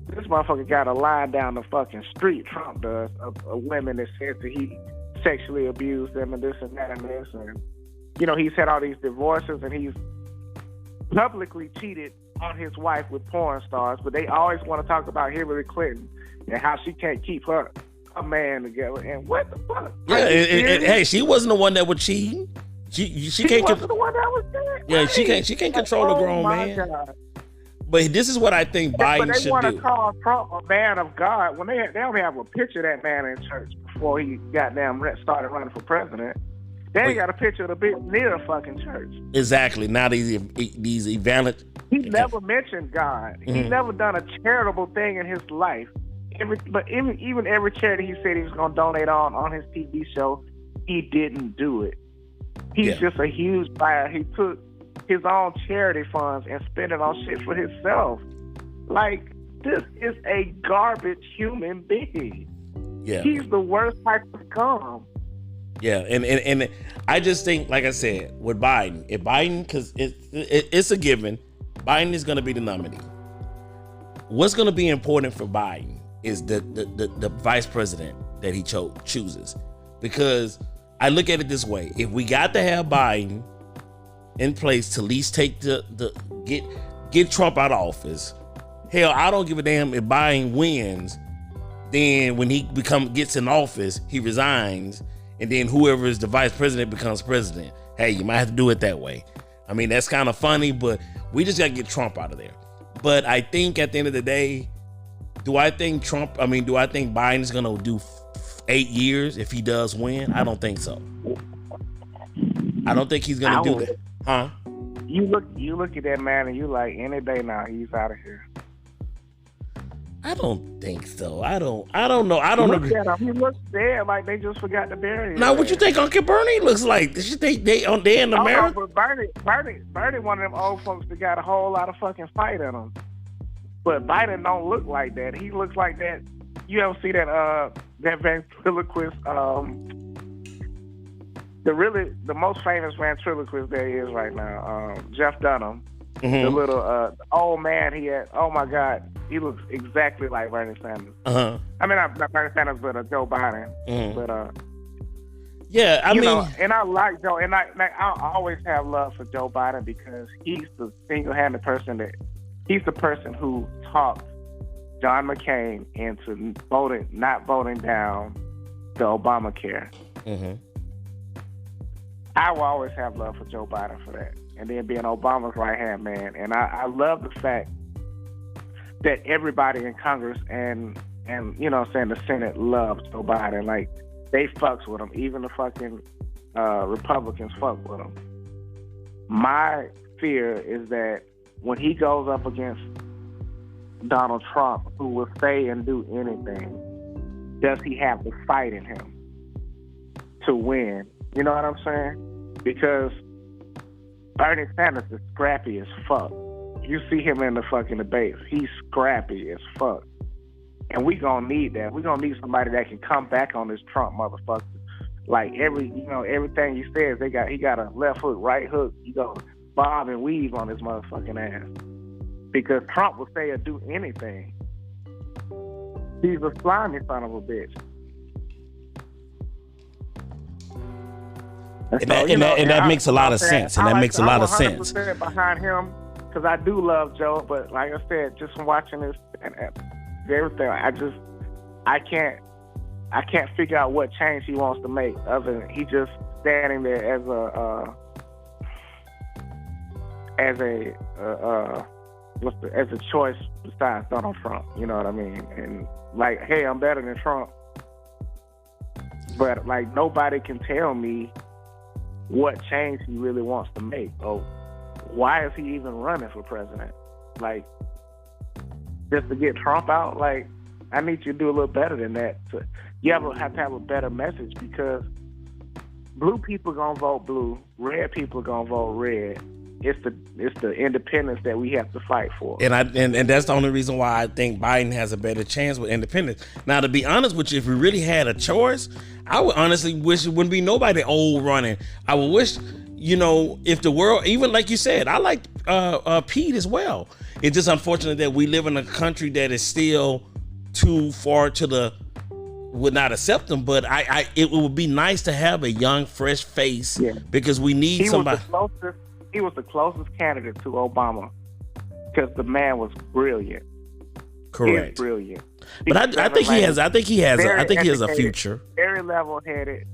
This motherfucker got a line down the fucking street, Trump does, of women that said that he sexually abused them and this and that and this. And, he's had all these divorces, and he's publicly cheated on his wife with porn stars, but they always want to talk about Hillary Clinton and how she can't keep her man together. And what the fuck? Yeah, and hey, she wasn't the one that was cheating. She can't. Wasn't the one that was cheating. Yeah, right. She can't control a grown man. God. But this is what I think Biden should do. But they want to call Trump a man of God when they don't have a picture of that man in church before he goddamn started running for president. They ain't got a picture of the bitch near the fucking church. Exactly. Now these evangelists. He never mentioned God. Mm-hmm. He's never done a charitable thing in his life. Even every charity he said he was going to donate on his TV show, he didn't do it. He's just a huge buyer. He took his own charity funds and spent it on shit for himself. This is a garbage human being. Yeah. He's the worst type to come. Yeah, and I just think, like I said, with Biden, because it's a given, Biden is going to be the nominee. What's going to be important for Biden is the vice president that he chooses, because I look at it this way: if we got to have Biden in place to at least take get Trump out of office, hell, I don't give a damn if Biden wins. Then when he gets in office, he resigns. And then whoever is the vice president becomes president. Hey, you might have to do it that way. I mean, that's kind of funny, but we just got to get Trump out of there. But I think at the end of the day, do I think Biden's going to do 8 years if he does win? I don't think so. I don't think he's going to do that. Huh? You look at that man and you like, any day now, he's out of here. I don't think so. I don't know. I don't agree. He looks dead, like they just forgot to bury him. Now, what you think Uncle Bernie looks like? Did you think they in America? But Bernie, one of them old folks that got a whole lot of fucking fight in him. But Biden don't look like that. He looks like that. You ever see that ventriloquist. The most famous ventriloquist there is right now. Jeff Dunham, the little old man he had. Oh my God, he looks exactly like Bernie Sanders. I mean, not Bernie Sanders, but Joe Biden. But yeah, I mean, and I like Joe, and I always have love for Joe Biden because he's the single-handed person he's the person who talked John McCain into not voting down the Obamacare. I will always have love for Joe Biden for that. And then being Obama's right-hand man. And I love the fact that everybody in Congress and you know what I'm saying, the Senate loves Joe Biden. Like, they fucks with him. Even the fucking Republicans fuck with him. My fear is that when he goes up against Donald Trump, who will say and do anything, does he have the fight in him to win? You know what I'm saying? Because Bernie Sanders is scrappy as fuck. You see him in the fucking debates. He's scrappy as fuck. And we gonna need that. We gonna need somebody that can come back on this Trump motherfucker. Like everything he says, he got a left hook, right hook. You go bob and weave on his motherfucking ass. Because Trump will say or do anything. He's a slimy son of a bitch. And that makes a lot of sense. And that makes a lot of sense. I'm 100% behind him because I do love Joe, but like I said, just from watching this and everything, I can't figure out what change he wants to make other than he just standing there as a choice besides Donald Trump. You know what I mean? And like, hey, I'm better than Trump, but like nobody can tell me what change he really wants to make. Oh, why is he even running for president? Like, just to get Trump out? Like, I need you to do a little better than that. You have to have a better message because blue people gonna vote blue, red people gonna vote red. It's the independence that we have to fight for. And that's the only reason why I think Biden has a better chance with independence. Now, to be honest with you, if we really had a choice, I would honestly wish it wouldn't be nobody old running. I would wish, if the world, even like you said, I like Pete as well. It's just unfortunate that we live in a country that is still too far would not accept them. But it would be nice to have a young, fresh face because we need somebody. He was the closest candidate to Obama because the man was brilliant. Correct. He's brilliant. But I think he has a future. Very level-headed.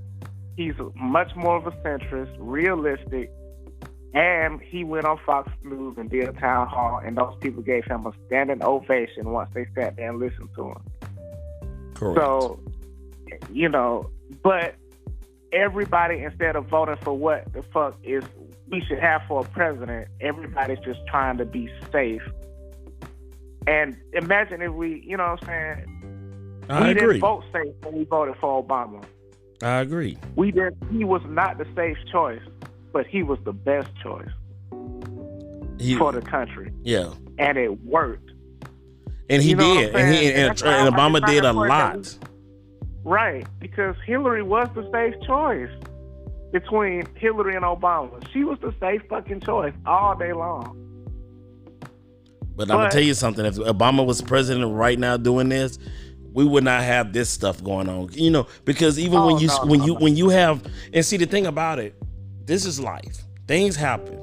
He's much more of a centrist, realistic, and he went on Fox News and did a town hall, and those people gave him a standing ovation once they sat there and listened to him. Correct. So, but everybody, instead of voting for what the fuck we should have for a president, everybody's just trying to be safe. And imagine if we, you know what I'm saying? I agree. Didn't vote safe when we voted for Obama. I agree. He was not the safe choice, but he was the best choice for the country. Yeah. And it worked. And he did. And Obama did a lot. Right. Because Hillary was the safe choice. Between Hillary and Obama, she was the safe fucking choice all day long. But I'm gonna tell you something: if Obama was president right now doing this, we would not have this stuff going on. Because even when you have, and see, the thing about it, this is life. Things happen.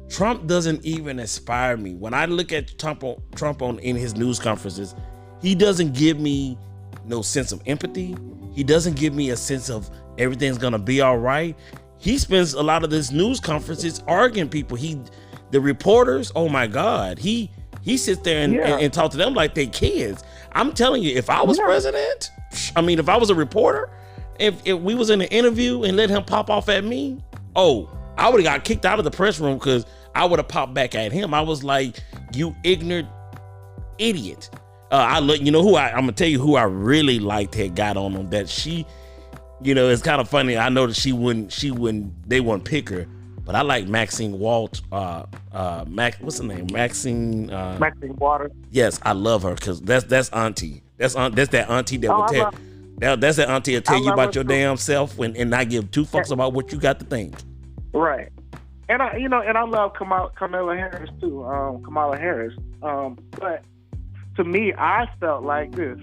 Trump doesn't even inspire me. When I look at Trump in his news conferences, he doesn't give me no sense of empathy. He doesn't give me a sense of everything's gonna be all right. He spends a lot of this news conferences arguing people. The reporters, oh my God, he sits there and talk to them like they kids. I'm telling you, if I was president, if I was a reporter, if we was in an interview and let him pop off at me, I would have got kicked out of the press room because I would have popped back at him. I was like, you ignorant idiot. I'm gonna tell you who I really liked had got on him. That she, it's kind of funny. I know that they wouldn't pick her, but I like Maxine Walt. What's her name? Maxine Waters. Yes, I love her because that's auntie. That's that auntie that would tell. That's that auntie will tell I you love about her your too. damn self and not give two fucks about what you got to think. Right. And I love Kamala Harris too. Kamala Harris. But to me, I felt like this.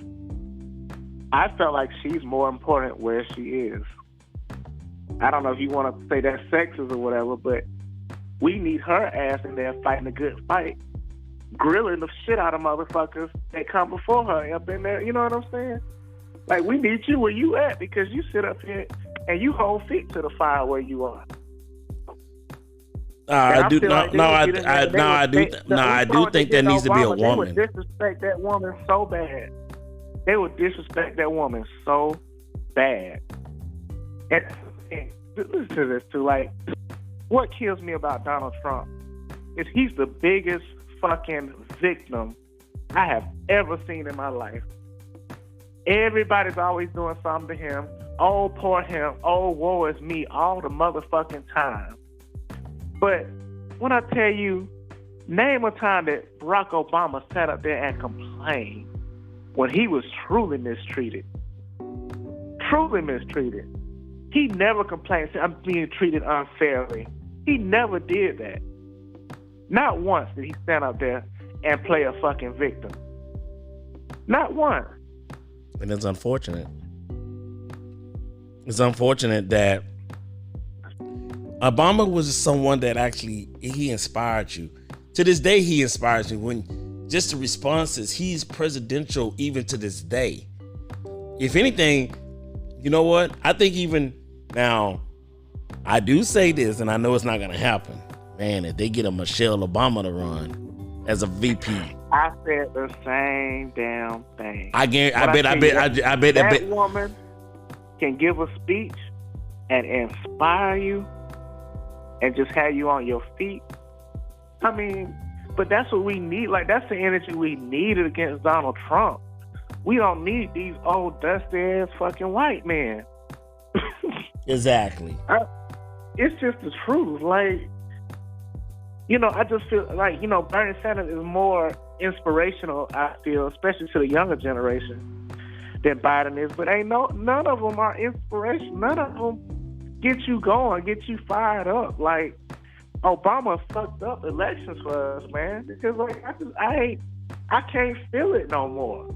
I felt like she's more important where she is. I don't know if you want to say that's sexist or whatever, but we need her ass in there fighting a good fight, grilling the shit out of motherfuckers that come before her up in there. You know what I'm saying? Like, we need you where you at, because you sit up here and you hold feet to the fire where you are. I do think there needs to be a woman. They would disrespect that woman so bad. They would disrespect that woman so bad. And listen to this too. Like, what kills me about Donald Trump is he's the biggest fucking victim I have ever seen in my life. Everybody's always doing something to him. Oh, poor him. Oh, woe is me. All the motherfucking time. But when I tell you, name a time that Barack Obama sat up there and complained when he was truly mistreated. Truly mistreated. He never complained, said, I'm being treated unfairly. He never did that. Not once did he stand up there and play a fucking victim. Not once. And it's unfortunate. It's unfortunate that Obama was someone that actually, he inspired you. To this day, he inspires you. When just the responses, he's presidential even to this day. If anything, you know what? I think even now, I do say this, and I know it's not going to happen. Man, if they get a Michelle Obama to run as a VP, I said the same damn thing. I bet that woman can give a speech and inspire you and just have you on your feet. I mean, but that's what we need. Like, that's the energy we needed against Donald Trump. We don't need these old dusty ass fucking white men. Exactly. It's just the truth. Like, I just feel like, Bernie Sanders is more inspirational, I feel, especially to the younger generation, than Biden is. But none of them are inspirational. None of them get you going, get you fired up. Like, Obama fucked up elections for us, man. Because, like, I can't feel it no more.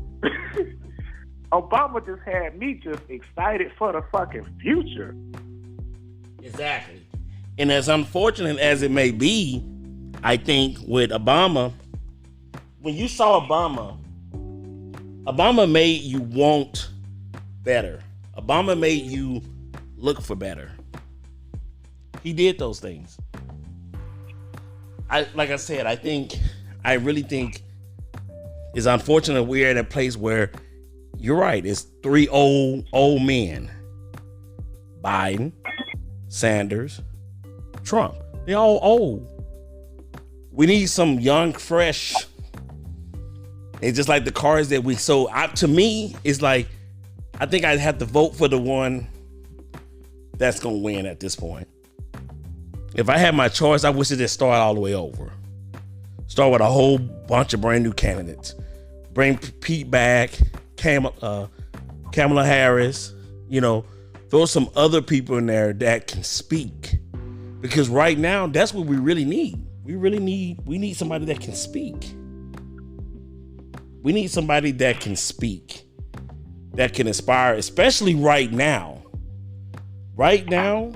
Obama just had me just excited for the fucking future. Exactly. And as unfortunate as it may be, I think with Obama, when you saw Obama made you want better. Obama made you look for better. He did those things. I really think it's unfortunate we're at a place where you're right. It's three old men: Biden, Sanders, Trump. They're all old. We need some young, fresh. It's just like the cars that we. To me, it's like I think I'd have to vote for the one that's gonna win at this point. If I had my choice, I wish it had started all the way over. Start with a whole bunch of brand new candidates. Bring Pete back, Kamala Harris. Throw some other people in there that can speak. Because right now, that's what we really need. We need somebody that can speak. We need somebody that can speak, that can inspire, especially right now. Right now,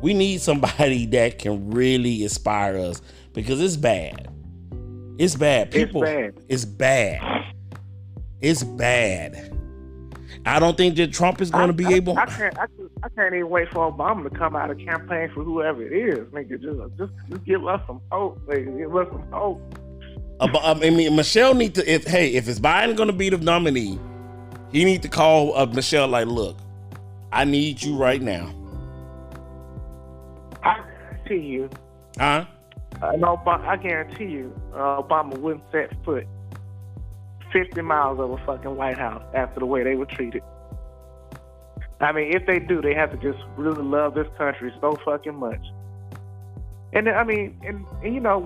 we need somebody that can really inspire us, because it's bad. It's bad. People, it's bad. It's bad. I don't think that Trump is going to be able. I can't even wait for Obama to come out and campaign for whoever it is. Nigga, just give us some hope. Nigga. Give us some hope. I mean, Michelle need to. If it's Biden going to be the nominee, he need to call Michelle. Like, look, I need you right now. I guarantee you. Huh? I guarantee you, Obama wouldn't set foot 50 miles of a fucking White House after the way they were treated. I mean, if they do, they have to just really love this country so fucking much. And then, I mean, and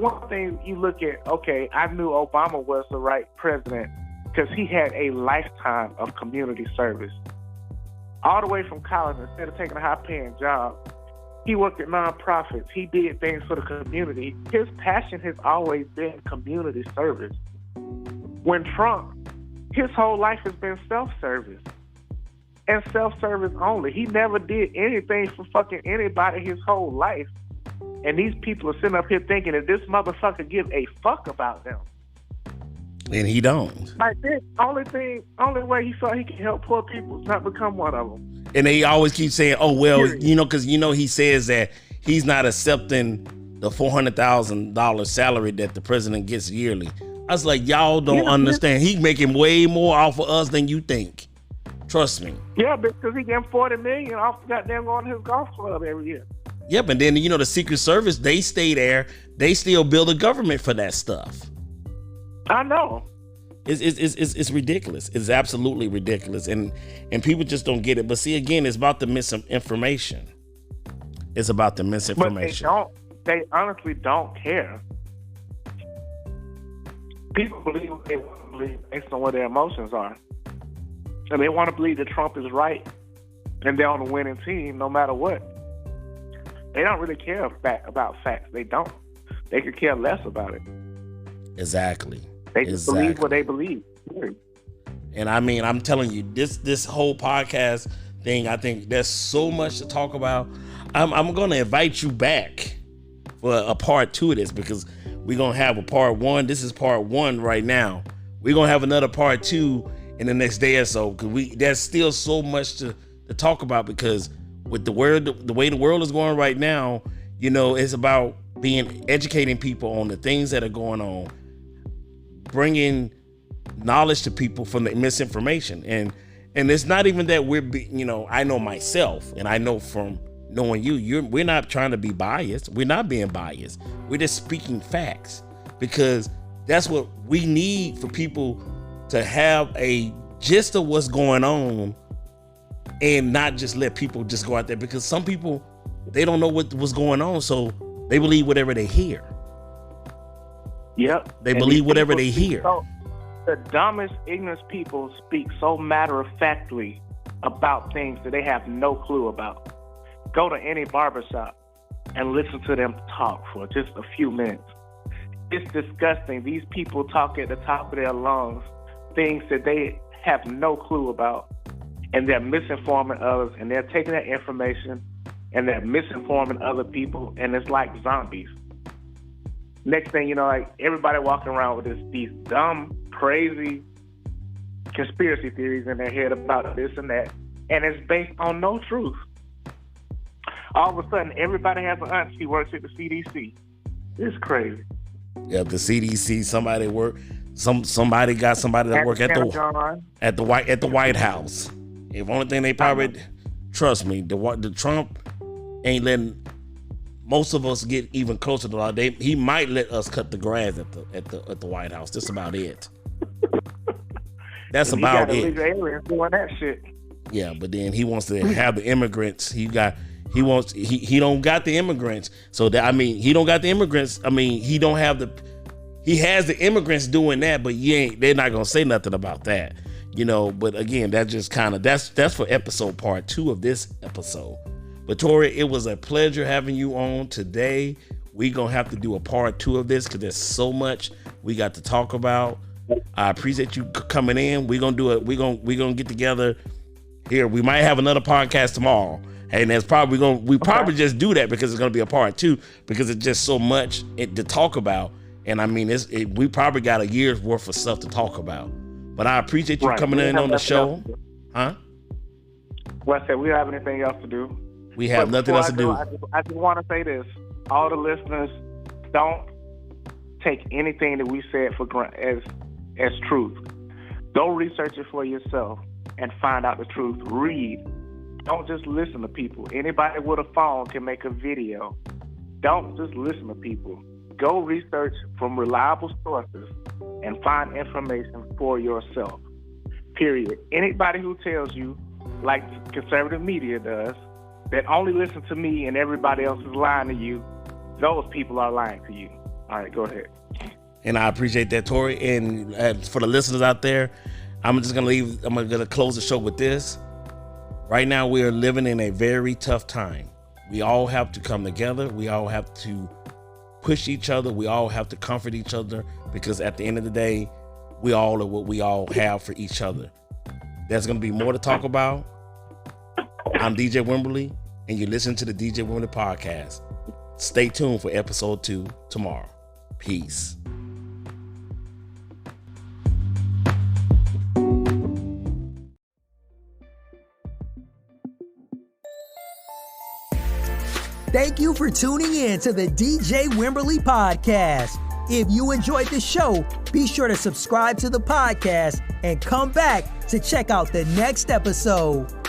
one thing you look at, okay, I knew Obama was the right president because he had a lifetime of community service. all the way from college, instead of taking a high-paying job, he worked at nonprofits. He did things for the community. His passion has always been community service. When Trump, his whole life has been self-service and self-service only. He never did anything for fucking anybody his whole life. And these people are sitting up here thinking that this motherfucker give a fuck about them. And he don't. Like this, only way he thought he could help poor people is not become one of them. And they always keep saying, oh, well, because, he says that he's not accepting the $400,000 salary that the president gets yearly. I was like, y'all don't understand. He's making way more off of us than you think. Trust me. Yeah, because he getting $40 million off goddamn going to his golf club every year. Yep, and then, the Secret Service, they stay there. They still build a government for that stuff. I know. It's ridiculous. It's absolutely ridiculous. And people just don't get it. But see, again, it's about the misinformation. It's about the misinformation. But they honestly don't care. People believe what they want to believe based on what their emotions are. And they want to believe that Trump is right and they're on the winning team no matter what. They don't really care about facts. They don't. They could care less about it. Exactly. They just believe what they believe. And I mean, I'm telling you, this whole podcast thing, I think there's so much to talk about. I'm going to invite you back for a part 2 of this, because we're going to have a part 1. This is part 1 right now. We're going to have another part 2 in the next day or so, because there's still so much to talk about, because with the way the world is going right now, it's about educating people on the things that are going on, bringing knowledge to people from the misinformation. And it's not even that I know myself, and I know from knowing we're not trying to be biased. We're not being biased. We're just speaking facts, because that's what we need, for people to have a gist of what's going on and not just let people just go out there, because some people, they don't know what's going on. So they believe whatever they hear. Yep. They believe whatever they hear. The dumbest, ignorant people speak so matter-of-factly about things that they have no clue about. Go to any barbershop and listen to them talk for just a few minutes. It's disgusting. These people talk at the top of their lungs, things that they have no clue about, and they're misinforming others, and they're taking that information and they're misinforming other people, and it's like zombies. Next thing you know, like, everybody walking around with these dumb, crazy conspiracy theories in their head about this and that, and it's based on no truth. All of a sudden, everybody has an aunt, she works at the CDC. It's crazy. Yeah, the CDC, somebody got somebody that work at the White House. If only thing they probably, trust me, the Trump ain't letting most of us get even closer to law. He might let us cut the grass at the White House. That's about it. That's about it. Doing that shit. Yeah, but then he wants to have the immigrants. He don't got the immigrants. So that, he don't got the immigrants. He has the immigrants doing that, but they're not gonna say nothing about that. But again, that's just that's for episode part 2 of this episode. But Torty, it was a pleasure having you on today. We're gonna have to do a part 2 of this, because there's so much we got to talk about. I appreciate you coming in. We're gonna do it. We're gonna get together here. We might have another podcast tomorrow. And that's probably probably just do that, because it's gonna be a part 2, because it's just so much to talk about. And we probably got a year's worth of stuff to talk about. But I appreciate you coming in on the show. Huh? Well, I said we don't have anything else to do. We have nothing else to do. I just want to say this. All the listeners, don't take anything that we said for granted as truth. Go research it for yourself and find out the truth. Read. Don't just listen to people. Anybody with a phone can make a video. Don't just listen to people. Go research from reliable sources and find information for yourself. Period. Anybody who tells you, like conservative media does, that only listen to me and everybody else is lying to you, those people are lying to you. All right, go ahead. And I appreciate that, Torty. And for the listeners out there, I'm gonna close the show with this. Right now, we are living in a very tough time. We all have to come together. We all have to push each other. We all have to comfort each other, because at the end of the day, we all are what we all have for each other. There's going to be more to talk about. I'm DJ Wimberly, and you listen to the DJ Wimberly podcast. Stay tuned for episode 2 tomorrow. Peace. Thank you for tuning in to the DJ Wimberly podcast. If you enjoyed the show, be sure to subscribe to the podcast and come back to check out the next episode.